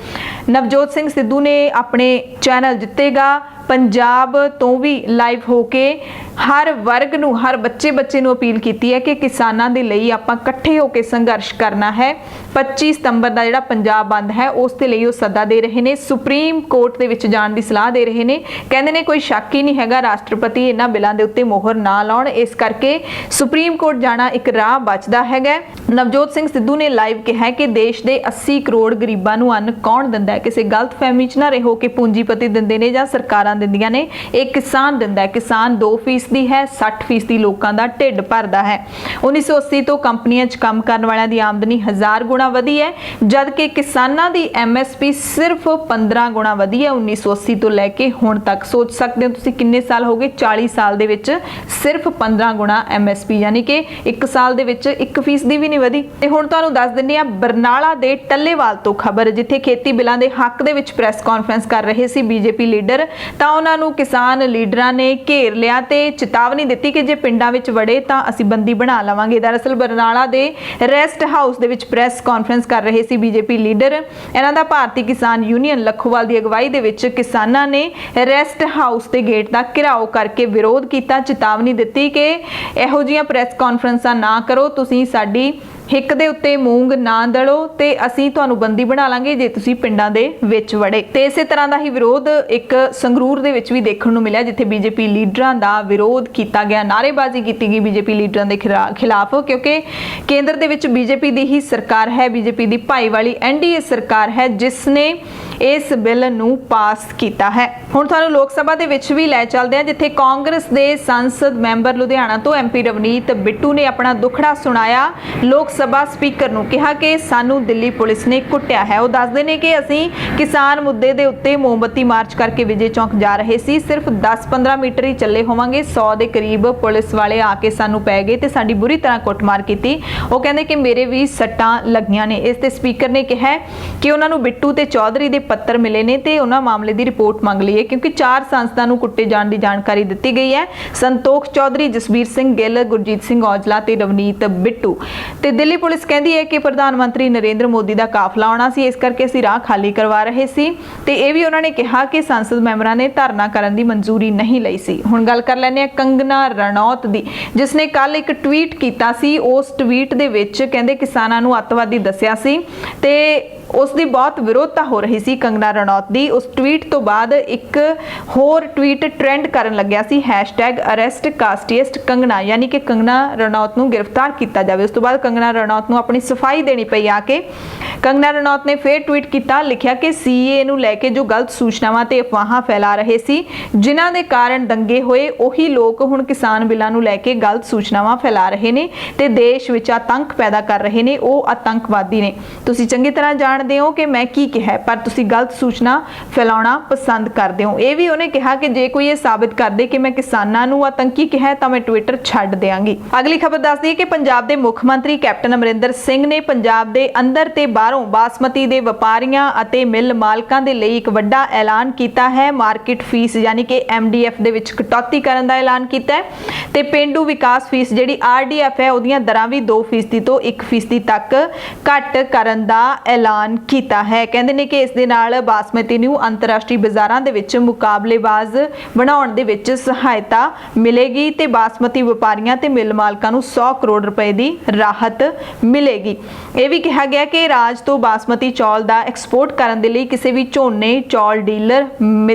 नवजोत सिंह सिद्धू ने अपने चैनल जितेगा ਪੰਜਾਬ ਤੋਂ ਵੀ ਲਾਈਵ ਹੋ ਕੇ ਹਰ ਵਰਗ ਨੂੰ, ਹਰ ਬੱਚੇ ਨੂੰ ਅਪੀਲ ਕੀਤੀ ਹੈ ਕਿ ਕਿਸਾਨਾਂ ਦੇ ਲਈ ਆਪਾਂ ਇਕੱਠੇ ਹੋ ਕੇ ਸੰਘਰਸ਼ ਕਰਨਾ ਹੈ। 25 ਸਤੰਬਰ ਦਾ ਜਿਹੜਾ ਪੰਜਾਬ ਬੰਦ ਹੈ ਉਸ ਦੇ ਲਈ ਉਹ ਸੱਦਾ ਦੇ ਰਹੇ ਨੇ। ਸੁਪਰੀਮ ਕੋਰਟ ਦੇ ਵਿੱਚ ਜਾਣ ਦੀ ਸਲਾਹ ਦੇ ਰਹੇ ਨੇ। ਕਹਿੰਦੇ ਨੇ ਕੋਈ ਸ਼ੱਕ ਹੀ ਨਹੀਂ ਹੈਗਾ ਰਾਸ਼ਟਰਪਤੀ ਇਹਨਾਂ ਬਿੱਲਾਂ ਦੇ ਉੱਤੇ ਮੋਹਰ ਨਾ ਲਾਉਣ, ਇਸ ਕਰਕੇ ਸੁਪਰੀਮ ਕੋਰਟ ਜਾਣਾ ਇੱਕ ਰਾਹ ਬਚਦਾ ਹੈਗਾ। ਨਵਜੋਤ ਸਿੰਘ ਸਿੱਧੂ ਨੇ ਲਾਈਵ ਕਿਹਾ ਕਿ ਦੇਸ਼ ਦੇ 80 ਕਰੋੜ ਗਰੀਬਾਂ ਨੂੰ ਅੰਨ ਕੌਣ ਦਿੰਦਾ ਹੈ। ਕਿਸੇ ਗਲਤਫਹਿਮੀ 'ਚ ਨਾ ਰਹੋ ਕਿ ਪੂੰਜੀਪਤੀ ਦਿੰਦੇ ਨੇ ਜਾਂ ਸਰਕਾਰਾਂ ਦਿੰਦੀਆਂ ਨੇ, ਇਹ ਕਿਸਾਨ ਦਿੰਦਾ ਹੈ। ਕਿਸਾਨ 2% ਹੈ, 60% ਲੋਕਾਂ ਦਾ ਢਿੱਡ ਭਰਦਾ ਹੈ। 1980 ਤੋਂ ਕੰਪਨੀਆਂ 'ਚ ਕੰਮ ਕਰਨ ਵਾਲਿਆਂ ਦੀ ਆਮਦਨੀ 1000 ਗੁਣਾ ਵਧੀ ਹੈ, ਜਦ ਕਿ ਕਿਸਾਨਾਂ ਦੀ MSP ਸਿਰਫ 15 ਗੁਣਾ ਵਧੀ ਹੈ 1980 ਤੋਂ ਲੈ ਕੇ ਹੁਣ ਤੱਕ। ਸੋਚ ਸਕਦੇ ਹੋ ਤੁਸੀਂ ਕਿੰਨੇ ਸਾਲ ਹੋ ਗਏ, 40 ਸਾਲ ਦੇ ਵਿੱਚ ਸਿਰਫ 15 ਗੁਣਾ MSP, ਯਾਨੀ ਕਿ 1 ਸਾਲ ਦੇ ਵਿੱਚ 1% ਵੀ ਨਹੀਂ ਵਧੀ। ਤੇ ਹੁਣ ਤੁਹਾਨੂੰ ਦੱਸ ਦਿੰਦੇ ਆ ਬਰਨਾਲਾ ਦੇ ਟੱਲੇਵਾਲ ਤੋਂ ਖਬਰ, ਜਿੱਥੇ ਖੇਤੀ ਬਿੱਲਾਂ ਦੇ ਹੱਕ ਦੇ ਵਿੱਚ ਪ੍ਰੈਸ ਕਾਨਫਰੰਸ ਕਰ ਰਹੇ ਸੀ BJP ਲੀਡਰ, ਤਾਂ ਉਹਨਾਂ ਨੂੰ ਕਿਸਾਨ ਲੀਡਰਾਂ ਨੇ ਘੇਰ ਲਿਆ ਤੇ ਚੇਤਾਵਨੀ ਦਿੱਤੀ ਕਿ ਜੇ ਪਿੰਡਾਂ ਵਿੱਚ ਵੜੇ ਤਾਂ ਅਸੀਂ ਬੰਦੀ ਬਣਾ ਲਵਾਂਗੇ। ਦਰਅਸਲ ਬਰਨਾਲਾ ਦੇ ਰੈਸਟ ਹਾਊਸ ਦੇ ਵਿੱਚ ਪ੍ਰੈਸ ਕਾਨਫਰੰਸ ਕਰ ਰਹੇ ਸੀ BJP ਲੀਡਰ। ਇਹਨਾਂ ਦਾ ਭਾਰਤੀ ਕਿਸਾਨ ਯੂਨੀਅਨ ਲੱਖੋਵਾਲ ਦੀ ਅਗਵਾਈ ਦੇ ਵਿੱਚ ਕਿਸਾਨਾਂ ਨੇ ਰੈਸਟ ਹਾਊਸ ਦੇ ਗੇਟ ਦਾ ਘਿਰਾਓ ਕਰਕੇ ਵਿਰੋਧ ਕੀਤਾ, ਚੇਤਾਵਨੀ ਦਿੱਤੀ ਕਿ ਇਹੋ ਜਿਹੀਆਂ ਪ੍ਰੈਸ ਕਾਨਫਰੰਸਾਂ ਨਾ ਕਰੋ, ਤੁਸੀਂ ਸਾਡੀ ਹਿੱਕ ਦੇ ਉੱਤੇ ਮੂੰਗ ਨਾ ਦੜੋ ਤੇ ਅਸੀਂ ਤੁਹਾਨੂੰ ਬੰਦੀ ਬਣਾ ਲਾਂਗੇ ਜੇ ਤੁਸੀਂ ਪਿੰਡਾਂ ਦੇ ਵਿੱਚ ਵੜੇ। ਤੇ ਇਸੇ ਤਰ੍ਹਾਂ ਦਾ ਹੀ ਵਿਰੋਧ ਇੱਕ ਸੰਗਰੂਰ ਦੇ ਵਿੱਚ ਵੀ ਦੇਖਣ ਨੂੰ ਮਿਲਿਆ, ਜਿੱਥੇ BJP ਲੀਡਰਾਂ ਦਾ ਵਿਰੋਧ ਕੀਤਾ ਗਿਆ, ਨਾਅਰੇਬਾਜ਼ੀ ਕੀਤੀ ਗਈ BJP ਲੀਡਰਾਂ ਦੇ ਖਿਲਾਫ, ਕਿਉਂਕਿ ਕੇਂਦਰ ਦੇ ਵਿੱਚ BJP ਦੀ ਹੀ ਸਰਕਾਰ ਹੈ, BJP ਦੀ ਭਾਈਵਾਲੀ NDA ਸਰਕਾਰ ਹੈ ਜਿਸ ਨੇ ਇਸ ਬਿੱਲ ਨੂੰ ਪਾਸ ਕੀਤਾ ਹੈ। ਹੁਣ ਤੁਹਾਨੂੰ ਲੋਕ ਸਭਾ ਦੇ ਵਿੱਚ ਵੀ ਲੈ ਚੱਲਦੇ ਹਾਂ, ਜਿੱਥੇ ਕਾਂਗਰਸ ਦੇ ਸੰਸਦ ਮੈਂਬਰ ਲੁਧਿਆਣਾ ਤੋਂ MP ਰਵਨੀਤ ਬਿੱਟੂ ਨੇ ਆਪਣਾ ਦੁੱਖੜਾ ਸੁਣਾਇਆ। ਲੋਕ ਸਭਾ ਸਪੀਕਰ ਨੂੰ ਕਿਹਾ ਕਿ ਸਾਨੂੰ ਦਿੱਲੀ ਪੁਲਿਸ ਨੇ ਕੁੱਟਿਆ ਹੈ। ਉਹ ਦੱਸਦੇ ਨੇ ਕਿ ਅਸੀਂ ਕਿਸਾਨ ਮੁੱਦੇ ਦੇ ਉੱਤੇ ਮੋਮਬੱਤੀ ਮਾਰਚ ਕਰਕੇ ਵਿਜੇ ਚੌਂਕ ਜਾ ਰਹੇ ਸੀ, ਸਿਰਫ 10-15 ਮੀਟਰ ਹੀ ਚੱਲੇ ਹੋਵਾਂਗੇ, 100 ਦੇ ਕਰੀਬ ਪੁਲਿਸ ਵਾਲੇ ਆ ਕੇ ਸਾਨੂੰ ਪੈ ਗਏ ਤੇ ਸਾਡੀ ਬੁਰੀ ਤਰ੍ਹਾਂ ਕੁੱਟਮਾਰ ਕੀਤੀ। ਉਹ ਕਹਿੰਦੇ ਕਿ ਮੇਰੇ ਵੀ ਸੱਟਾਂ ਲੱਗੀਆਂ ਨੇ। ਇਸ ਤੇ ਸਪੀਕਰ ਨੇ ਕਿਹਾ ਕਿ ਉਹਨਾਂ ਨੂੰ ਬਿੱਟੂ ਤੇ ਚੌਧਰੀ ਦੇ ਪੱਤਰ ਮਿਲੇ ਨੇ ਤੇ ਉਹਨਾਂ ਮਾਮਲੇ ਦੀ ਰਿਪੋਰਟ ਮੰਗ ਲਈ ਹੈ, ਕਿਉਂਕਿ 4 ਸੰਸਦਾਂ ਨੂੰ ਕੁੱਟੇ ਜਾਣ ਦੀ ਜਾਣਕਾਰੀ ਦਿੱਤੀ ਗਈ ਹੈ। ਸੰਤੋਖ ਚੌਧਰੀ, ਜਸਵੀਰ ਸਿੰਘ ਗਿੱਲ, ਗੁਰਜੀਤ ਸਿੰਘ ਔਜਲਾ ਤੇ ਰਵਨੀਤ ਬਿੱਟੂ। ਤੇ ਦਿੱਲੀ ਪੁਲਿਸ ਕਹਿੰਦੀ ਹੈ ਕਿ ਪ੍ਰਧਾਨ ਮੰਤਰੀ ਨਰਿੰਦਰ ਮੋਦੀ ਦਾ ਕਾਫਲਾ ਆਉਣਾ ਸੀ, ਇਸ ਕਰਕੇ ਅਸੀਂ ਰਾਹ ਖਾਲੀ ਕਰਵਾ ਰਹੇ ਸੀ। ਤੇ ਇਹ ਵੀ ਉਹਨਾਂ ਨੇ ਕਿਹਾ ਕਿ ਸੰਸਦ ਮੈਂਬਰਾਂ ਨੇ ਧਰਨਾ ਕਰਨ ਦੀ ਮਨਜ਼ੂਰੀ ਨਹੀਂ ਲਈ ਸੀ। ਹੁਣ ਗੱਲ ਕਰ ਲੈਂਦੇ ਹਾਂ ਕੰਗਨਾ ਰਣੌਤ ਦੀ, ਜਿਸ ਨੇ ਕੱਲ ਇੱਕ ਟਵੀਟ ਕੀਤਾ ਸੀ। ਉਸ ਟਵੀਟ ਦੇ ਵਿੱਚ ਕਹਿੰਦੇ ਕਿਸਾਨਾਂ ਨੂੰ ਅੱਤਵਾਦੀ ਦੱਸਿਆ ਸੀ ਤੇ ਉਸ ਦੀ ਬਹੁਤ ਵਿਰੋਧਤਾ ਹੋ ਰਹੀ ਸੀ ਕੰਗਨਾ ਰਣੌਤ ਦੀ। ਉਸ ਟਵੀਟ ਤੋਂ ਬਾਅਦ ਇੱਕ ਹੋਰ ਟਵੀਟ ਟ੍ਰੈਂਡ ਕਰਨ ਲੱਗਿਆ ਸੀ, #ਅਰੈਸਟ ਕਾਸਟੀਐਸਟ ਕੰਗਨਾ, ਯਾਨੀ ਕਿ ਕੰਗਨਾ ਰਣੌਤ ਨੂੰ ਗ੍ਰਿਫਤਾਰ ਕੀਤਾ ਜਾਵੇ। ਉਸ ਤੋਂ ਬਾਅਦ ਕੰਗਨਾ ਰਣੌਤ ਨੂੰ ਆਪਣੀ ਸਫਾਈ ਦੇਣੀ ਪਈ ਆ ਕੇ। ਕੰਗਨਾ ਰਣੌਤ ਨੇ ਫਿਰ ਟਵੀਟ ਕੀਤਾ, ਲਿਖਿਆ ਕਿ CAA ਨੂੰ ਲੈ ਕੇ ਜੋ ਗਲਤ ਸੂਚਨਾਵਾਂ ਤੇ ਅਫਵਾਹਾਂ ਫੈਲਾ ਰਹੇ ਸੀ, ਜਿਨ੍ਹਾਂ ਦੇ ਕਾਰਨ ਦੰਗੇ ਹੋਏ, ਉਹੀ ਲੋਕ ਹੁਣ ਕਿਸਾਨ ਬਿੱਲਾਂ ਨੂੰ ਲੈ ਕੇ ਗਲਤ ਸੂਚਨਾਵਾਂ ਫੈਲਾ ਰਹੇ ਨੇ ਤੇ ਦੇਸ਼ ਵਿੱਚ ਆਤੰਕ ਪੈਦਾ ਕਰ ਰਹੇ ਨੇ, ਉਹ ਆਤੰਕਵਾਦੀ ਨੇ। ਤੁਸੀਂ ਚੰਗੀ ਤਰ੍ਹਾਂ ਜਾਣਦੇ ਹੋ ਕਿ ਮੈਂ ਕੀ ਕਿਹਾ, ਪਰ ਤੁਸੀਂ ਗਲਤ ਸੂਚਨਾ ਫੈਲਾਉਣਾ ਪਸੰਦ ਕਰਦੇ ਹੋ। ਇਹ ਵੀ ਉਹਨੇ ਕਿਹਾ ਕਿ ਜੇ ਕੋਈ ਇਹ ਸਾਬਿਤ ਕਰਦੇ ਕਿ ਮੈਂ ਕਿਸਾਨਾਂ ਨੂੰ ਆਤੰਕੀ ਕਿਹਾ ਤਾਂ ਮੈਂ ਟਵਿੱਟਰ ਛੱਡ ਦਿਆਂਗੀ। ਅਗਲੀ ਖਬਰ ਦੱਸਦੀ ਹੈ ਕਿ ਪੰਜਾਬ ਦੇ ਮੁੱਖ ਮੰਤਰੀ ਕੈਪਟਨ ਅਮਰਿੰਦਰ ਸਿੰਘ ਨੇ ਪੰਜਾਬ ਦੇ ਅੰਦਰ ਤੇ ਬਾਹਰੋਂ ਬਾਸਮਤੀ ਦੇ ਵਪਾਰੀਆਂ ਅਤੇ ਮਿੱਲ ਮਾਲਕਾਂ ਦੇ ਲਈ ਇੱਕ ਵੱਡਾ ਐਲਾਨ ਕੀਤਾ ਹੈ। ਮਾਰਕੀਟ ਫੀਸ ਯਾਨੀ ਕਿ MDF ਦੇ ਵਿੱਚ ਕਟੌਤੀ ਕਰਨ ਦਾ ਐਲਾਨ ਕੀਤਾ ਹੈ ਤੇ ਪੇਂਡੂ ਵਿਕਾਸ ਫੀਸ ਜਿਹੜੀ RDF ਹੈ ਉਹਦੀਆਂ ਦਰਾਂ ਵੀ 2% ਤੋਂ 1% ਤੱਕ ਘੱਟ ਕਰਨ ਦਾ ਐਲਾਨ ਕੀਤਾ ਹੈ। ਕਹਿੰਦੇ ਨੇ ਕਿ ਇਸ ਦੇ ਨਾਲ ਬਾਸਮਤੀ ਨੂੰ ਅੰਤਰਰਾਸ਼ਟਰੀ ਬਾਜ਼ਾਰਾਂ ਦੇ ਵਿੱਚ ਮੁਕਾਬਲੇਬਾਜ਼ ਬਣਾਉਣ ਦੇ ਵਿੱਚ ਸਹਾਇਤਾ ਮਿਲੇਗੀ ਤੇ ਬਾਸਮਤੀ ਵਪਾਰੀਆਂ ਤੇ ਮਿੱਲ ਮਾਲਕਾਂ ਨੂੰ 100 ਕਰੋੜ ਰੁਪਏ ਦੀ ਰਾਹਤ ਮਿਲੇਗੀ। ਇਹ ਵੀ ਕਿਹਾ ਗਿਆ ਕਿ ਰਾਜ ਤੋਂ ਬਾਸਮਤੀ ਚੌਲ ਦਾ ਐਕਸਪੋਰਟ ਕਰਨ ਦੇ ਲਈ ਕਿਸੇ ਵੀ ਝੋਨੇ ਚੌਲ ਡੀਲਰ,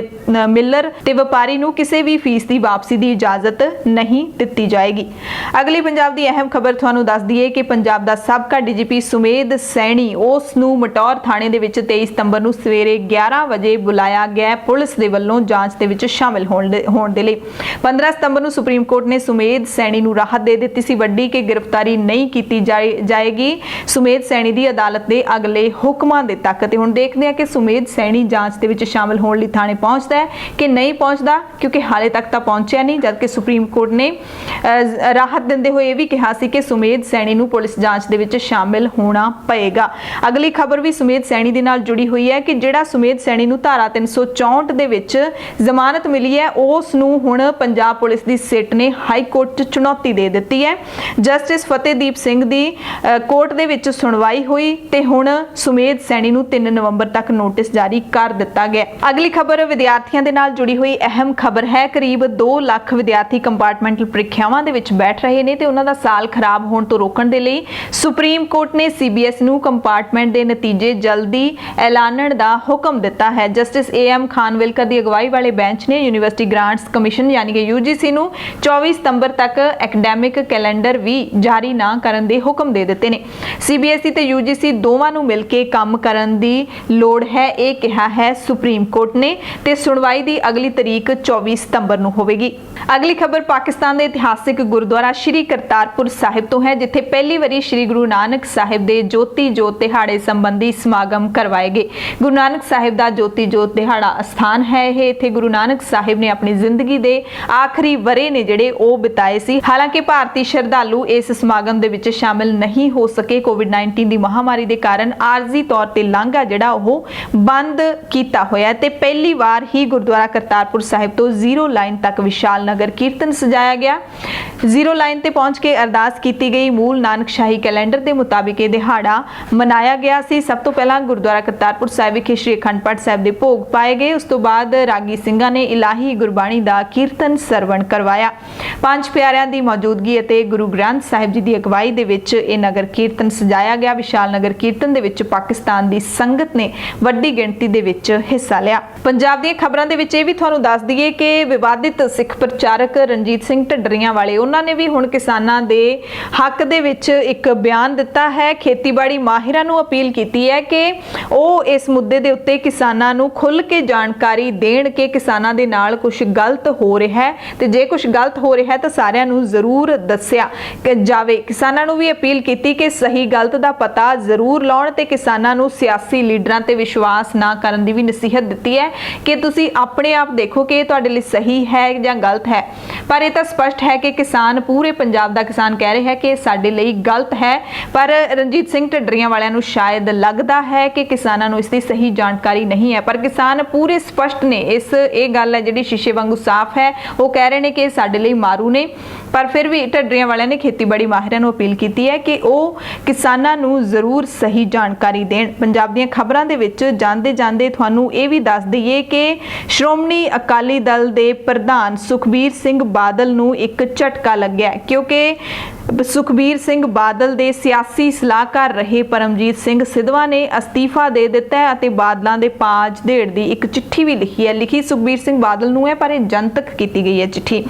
ਮਿਲਰ ਤੇ ਵਪਾਰੀ ਨੂੰ ਕਿਸੇ ਵੀ ਫੀਸ ਦੀ ਵਾਪਸੀ ਦੀ ਇਜਾਜ਼ਤ ਨਹੀਂ ਦਿੱਤੀ ਜਾਏਗੀ। ਅਗਲੀ ਪੰਜਾਬ ਦੀ ਅਹਿਮ ਖਬਰ ਤੁਹਾਨੂੰ ਦੱਸ ਦਈਏ ਕਿ ਪੰਜਾਬ ਦਾ ਸਾਬਕਾ DGP ਸੁਮੇਧ ਸੈਣੀ, ਉਸ ਨੂੰ ਮਟੌਰ ਥਾਣੇ ਦੇ ਵਿੱਚ 23 ਸਤੰਬਰ ਨੂੰ ਸਵੇਰੇ 11 ਵਜੇ ਬੁਲਾਇਆ ਗਿਆ ਪੁਲਿਸ ਦੇ ਵੱਲੋਂ ਜਾਂਚ ਦੇ ਵਿੱਚ ਸ਼ਾਮਿਲ ਹੋਣ ਦੇ ਲਈ। 15 ਸਤੰਬਰ ਨੂੰ ਸੁਪਰੀਮ ਕੋਰਟ ਨੇ ਸੁਮੇਧ ਸੈਣੀ ਨੂੰ ਰਾਹਤ ਦੇ ਦਿੱਤੀ ਸੀ ਵੱਡੀ ਕਿ ਗ੍ਰਿਫਤਾਰੀ ਨਹੀਂ ਕੀਤੀ ਜਾਏਗੀ ਸੁਮੇਧ ਸੈਣੀ ਦੀ ਅਦਾਲਤ ਦੇ ਅਗਲੇ ਹੁਕਮਾਂ ਦੇ ਤੱਕ। ਤੇ ਹੁਣ ਦੇਖਦੇ ਹਾਂ ਕਿ ਸੁਮੇਧ ਸੈਣੀ ਜਾਂਚ ਦੇ ਵਿੱਚ ਸ਼ਾਮਿਲ ਹੋਣ ਲਈ ਥਾਣੇ ਪਹੁੰਚਦਾ ਹੈ ਕਿ ਨਹੀਂ ਪਹੁੰਚਦਾ, ਕਿਉਂਕਿ ਹਾਲੇ ਤੱਕ ਤਾਂ ਪਹੁੰਚਿਆ ਨਹੀਂ, ਜਦਕਿ ਸੁਪਰੀਮ ਕੋਰਟ ਨੇ ਰਾਹਤ ਦਿੰਦੇ ਹੋਏ ਇਹ ਵੀ ਕਿਹਾ ਸੀ ਕਿ ਸੁਮੇਧ ਸੈਣੀ ਨੂੰ ਪੁਲਿਸ ਜਾਂਚ ਦੇ ਵਿੱਚ ਸ਼ਾਮਿਲ ਹੋਣਾ ਪਏਗਾ। ਅਗਲੀ ਖਬਰ ਵੀ ਸੁਮੇਧ ਸੈਣੀ ਦੇ ਨਾਲ ਜੁੜੀ ਹੋਈ ਹੈ ਕਿ ਜਿਹੜਾ ਸੁਮੇਧ ਸੈਣੀ ਨੂੰ ਧਾਰਾ 364 ਦੇ ਵਿੱਚ ਜ਼ਮਾਨਤ ਮਿਲੀ ਹੈ ਉਸ ਨੂੰ ਹੁਣ ਪੰਜਾਬ ਪੁਲਿਸ ਦੀ ਸਿੱਟ ਨੇ ਹਾਈ ਕੋਰਟ 'ਚ ਚੁਣੌਤੀ ਦੇ ਦਿੱਤੀ ਹੈ। ਜਸਟਿਸ ਫਤਿਹਦੀਪ ਸਿੰਘ ਦੀ ਕੋਰਟ ਦੇ ਵਿੱਚ ਸੁਣਵਾਈ ਹੋਈ ਤੇ ਹੁਣ ਸੁਮੇਧ ਸੈਣੀ ਨੂੰ 3 ਨਵੰਬਰ ਤੱਕ ਨੋਟਿਸ ਜਾਰੀ ਕਰ ਦਿੱਤਾ ਗਿਆ। ਅਗਲੀ ਖਬਰ ਵਿਦਿਆਰਥੀਆਂ ਦੇ ਨਾਲ ਜੁੜੀ ਹੋਈ ਅਹਿਮ ਖਬਰ ਹੈ। ਕਰੀਬ 2 ਲੱਖ ਵਿਦਿਆਰਥੀ ਕੰਪਾਰਟਮੈਂਟਲ ਪ੍ਰੀਖਿਆਵਾਂ ਦੇ ਵਿੱਚ ਬੈਠ ਰਹੇ ਨੇ ਤੇ ਉਹਨਾਂ ਦਾ ਸਾਲ ਖਰਾਬ ਹੋਣ ਤੋਂ ਰੋਕਣ ਦੇ ਲਈ ਸੁਪਰੀਮ ਕੋਰਟ ਨੇ CBSE ਨੂੰ ਕੰਪਾਰਟਮੈਂਟ ਦੇ ਨਤੀਜੇ ਜਲਦੀ ਐਲਾਨਣ ਦਾ ਹੁਕਮ ਦਿੱਤਾ ਹੈ। ਜਸਟਿਸ AM ਖਾਨਵਿਲਕਰ ਦੀ ਅਗਵਾਈ ਵਾਲੇ ਬੈਂਚ ਨੇ ਯੂਨੀਵਰਸਿਟੀ ਗ੍ਰਾਂਟਸ ਕਮਿਸ਼ਨ ਯਾਨੀ ਕਿ UGC ਨੂੰ 24 ਸਤੰਬਰ ਤੱਕ ਐਕੈਡੈਮਿਕ ਕੈਲੰਡਰ ਵੀ ਜਾਰੀ ਨਾ ਕਰਨ ਦੇ ਹੁਕਮ ਦੇ ਦਿੱਤੇ ਨੇ। CBSE ਤੇ UGC ਦੋਵਾਂ ਨੂੰ ਮਿਲ ਕੇ ਕੰਮ ਕਰਨ ਦੀ ਲੋੜ ਹੈ, ਇਹ ਕਿਹਾ ਹੈ ਸੁਪਰੀਮ ਕੋਰਟ ਨੇ ਤੇ ਸੁਣਵਾਈ ਦੀ ਅਗਲੀ ਤਰੀਕ 24 ਸਤੰਬਰ ਨੂੰ ਹੋਵੇਗੀ। ਅਗਲੀ ਖਬਰ ਪਾਕਿਸਤਾਨ ਦੇ ਇਤਿਹਾਸਿਕ ਗੁਰਦੁਆਰਾ ਸ਼੍ਰੀ ਕਰਤਾਰਪੁਰ ਸਾਹਿਬ ਤੋਂ ਹੈ, ਜਿੱਥੇ ਪਹਿਲੀ ਵਾਰੀ ਸ਼੍ਰੀ ਗੁਰੂ ਨਾਨਕ ਸਾਹਿਬ ਦੇ ਜੋਤੀ ਜੋਤ ਦਿਹਾੜੇ ਸੰਬੰਧੀ ਸਮਾਗਮ ਕਰਵਾਏ ਗਏ। ਗੁਰੂ ਨਾਨਕ ਸਾਹਿਬ ਦਾ ਜੋਤੀ ਜੋਤ ਦਿਹਾੜਾ ਅਸਥਾਨ ਹੈ ਇਹ। ਇੱਥੇ ਗੁਰੂ ਨਾਨਕ ਸਾਹਿਬ ਨੇ ਆਪਣੀ ਜ਼ਿੰਦਗੀ ਦੇ ਆਖਰੀ ਵਰੇ ਨੇ ਜਿਹੜੇ ਉਹ ਬਿਤਾਏ ਸੀ। ਹਾਲਾਂਕਿ ਭਾਰਤੀ ਸ਼ਰਧਾਲੂ ਇਸ ਸਮਾਗਮ ਦੇ ਵਿੱਚ ਸ਼ਾਮਿਲ ਨਹੀਂ ਹੋ ਸਕੇ। ਕੋਵਿਡ-19 ਦੀ ਮਹਾਮਾਰੀ ਦੇ ਕਾਰਨ ਆਰਜ਼ੀ ਤੌਰ ਤੇ ਲਾਂਘਾ ਜਿਹੜਾ ਉਹ ਬੰਦ ਕੀਤਾ ਹੋਇਆ ਤੇ ਪਹਿਲੀ ਵਾਰ ਹੀ ਗੁਰਦੁਆਰਾ ਕਰਤਾਰਪੁਰ ਸਾਹਿਬ ਤੋਂ ਜ਼ੀਰੋ ਲਾਈਨ ਤੱਕ ਵਿਸ਼ਾਲ ਨਗਰ ਕੀਰਤਨ ਸਜਾਇਆ ਗਿਆ। ਜ਼ੀਰੋ ਲਾਈਨ ਤੇ ਪਹੁੰਚ ਕੇ ਅਰਦਾਸ ਕੀਤੀ ਗਈ। ਮੂਲ ਨਾਨਕਸ਼ਾਹੀ ਕੈਲੰਡਰ ਦੇ ਮੁਤਾਬਿਕ ਇਹ ਦਿਹਾੜਾ ਮਨਾਇਆ ਗਿਆ ਸੀ। ਸਭ ਤੋਂ ਪਹਿਲਾਂ ਗੁਰਦੁਆਰਾ ਕਰਤਾਰਪੁਰ ਸਾਹਿਬ ਵਿਖੇ ਸ਼੍ਰੀ ਅਖੰਡ ਪਾਠ ਸਾਹਿਬ ਦੇ ਭੋਗ ਪਾਏ ਗਏ। ਉਸ ਤੋਂ ਬਾਅਦ ਰਾਗੀ ਸਿੰਘਾਂ ਨੇ ਇਲਾਹੀ ਗੁਰਬਾਣੀ ਦਾ ਕੀਰਤਨ ਸਰਵਣ ਕਰਵਾਇਆ। ਪੰਜ ਪਿਆਰਿਆਂ ਦੀ ਮੌਜੂਦਗੀ ਅਤੇ ਗੁਰੂ ਗ੍ਰੰਥ ਸਾਹਿਬ ਜੀ ਦੀ ਅਗਵਾਈ ਦੇ ਵਿੱਚ ਇਹ ਨਗਰ ਕੀਰਤਨ ਸਜਾਇਆ ਗਿਆ। ਵਿਸ਼ਾਲ ਨਗਰ ਕੀਰਤਨ ਦੇ ਵਿੱਚ ਪਾਕਿਸਤਾਨ ਦੀ ਸੰਗਤ ਨੇ ਵੱਡੀ ਗਿਣਤੀ ਦੇ ਵਿੱਚ ਹਿੱਸਾ ਲਿਆ। ਪੰਜਾਬ ਦੀਆਂ ਖਬਰਾਂ ਦੇ ਵਿੱਚ ਇਹ ਵੀ ਤੁਹਾਨੂੰ ਦੱਸ ਦਈਏ ਕਿ ਵਿਵਾਦਿਤ ਸਿੱਖ ਪ੍ਰਚਾਰਕ ਰਣਜੀਤ ਸਿੰਘ ਢੱਡਰੀਆਂ ਵਾਲੇ ਉਹਨਾਂ ਨੇ ਵੀ ਹੁਣ ਕਿਸਾਨਾਂ ਦੇ ਹੱਕ ਦੇ ਵਿੱਚ ਇੱਕ ਬਿਆਨ ਦਿੱਤਾ ਹੈ। ਖੇਤੀਬਾੜੀ ਮਾਹਿਰਾਂ ਨੂੰ ਅਪੀਲ ਕੀਤੀ ਹੈ ਕਿ ਉਹ ਇਸ ਮੁੱਦੇ ਦੇ ਉੱਤੇ ਕਿਸਾਨਾਂ ਨੂੰ ਖੁੱਲ੍ਹ ਕੇ ਜਾਣਕਾਰੀ ਦੇਣ ਕਿ ਕਿਸਾਨਾਂ ਦੇ ਨਾਲ ਕੁਝ ਗਲਤ ਹੋ ਰਿਹਾ ਹੈ ਤੇ ਜੇ ਕੁਝ ਗਲਤ ਹੋ ਰਿਹਾ ਹੈ ਤਾਂ ਸਾਰਿਆਂ ਨੂੰ ਜ਼ਰੂਰ ਦੱਸਿਆ ਜਾਵੇ। ਕਿਸਾਨਾਂ ਨੂੰ ਵੀ ਅਪੀਲ ਕੀਤੀ ਕਿ ਸਹੀ ਗਲਤ ਦਾ ਪਤਾ ਜ਼ਰੂਰ ਲਾਉਣ ਤੇ ਕਿਸਾਨਾਂ ਨੂੰ ਸਿਆਸੀ ਲੀਡਰਾਂ ਤੇ ਵਿਸ਼ਵਾਸ ਨਾ ਕਰਨ ਦੀ ਵੀ ਨਸੀਹਤ ਦਿੱਤੀ ਹੈ ਕਿ ਤੁਸੀਂ ਆਪਣੇ ਆਪ ਦੇਖੋ ਕਿ ਇਹ ਤੁਹਾਡੇ ਲਈ ਸਹੀ ਹੈ ਜਾਂ ਗਲਤ ਹੈ। ਪਰ ਇਹ ਤਾਂ ਸਪਸ਼ਟ ਹੈ ਕਿ ਕਿਸਾਨ ਪੂਰੇ ਪੰਜਾਬ ਦਾ ਕਿਸਾਨ ਕਹਿ ਰਿਹਾ ਹੈ ਕਿ ਇਹ ਸਾਡੇ ਲਈ ਗਲਤ ਹੈ। ਪਰ ਰਣਜੀਤ ਸਿੰਘ ਢੱਡਰੀਆਂ ਵਾਲਿਆਂ ਨੂੰ ਸ਼ਾਇਦ ਲੱਗਦਾ ਹੈ ਕਿ ਕਿਸਾਨਾਂ ਨੂੰ ਇਸ ਦੀ ਸਹੀ ਜਾਣਕਾਰੀ ਨਹੀਂ ਹੈ। ਪਰ ਕਿਸਾਨ ਪੂਰੇ ਸਪਸ਼ਟ ਨੇ। ਇਹ ਗੱਲ ਹੈ ਜਿਹੜੀ ਸ਼ੀਸ਼ੇ ਵਾਂਗੂ ਸਾਫ਼ ਹੈ। ਉਹ ਕਹਿ ਰਹੇ ਨੇ ਕਿ ਇਹ ਸਾਡੇ ਲਈ ਮਾਰੂ ਨੇ। ਪਰ ਫਿਰ ਵੀ ਢੱਡਰੀਆਂ ਵਾਲਿਆਂ ਨੇ ਖੇਤੀਬਾੜੀ ਮਾਹਿਰਾਂ ਨੂੰ ਅਪੀਲ ਕੀਤੀ ਹੈ ਕਿ ਉਹ ਕਿਸਾਨਾਂ ਨੂੰ ਜ਼ਰੂਰ ਸਹੀ ਜਾਣਕਾਰੀ ਦੇਣ। ਪੰਜਾਬ ਦੀਆਂ ਖਬਰਾਂ ਦੇ ਵਿੱਚ ਜਾਂਦੇ ਜਾਂਦੇ ਤੁਹਾਨੂੰ ਇਹ ਵੀ ਦੱਸ ਦਈਏ ਕਿ ਸ਼੍ਰੋਮਣੀ ਅਕਾਲੀ ਦਲ ਦੇ ਪ੍ਰਧਾਨ ਸੁਖਬੀਰ ਸਿੰਘ ਬਾਦਲ ਨੂੰ ਇੱਕ ਝਟਕਾ ਲੱਗਿਆ ਕਿਉਂਕਿ ਸੁਖਬੀਰ ਸਿੰਘ ਬਾਦਲ ਦੇ ਸਿਆਸੀ ਸਲਾਹਕਾਰ ਰਹੇ ਪਰਮਜੀਤ ਸਿੰਘ ਸਿੱਧਵਾਂ ਨੇ ਅਸਤੀਫਾ ਦੇ ਦਿੱਤਾ ਹੈ ਅਤੇ ਬਾਦਲਾਂ ਦੇ ਪਾਜ ਢੇੜ ਦੀ ਇੱਕ ਚਿੱਠੀ ਵੀ ਲਿਖੀ ਹੈ। ਲਿਖੀ ਸੁਖਬੀਰ ਸਿੰਘ ਬਾਦਲ ਨੂੰ ਹੈ ਪਰ ਇਹ ਜਨਤਕ ਕੀਤੀ ਗਈ ਹੈ ਚਿੱਠੀ।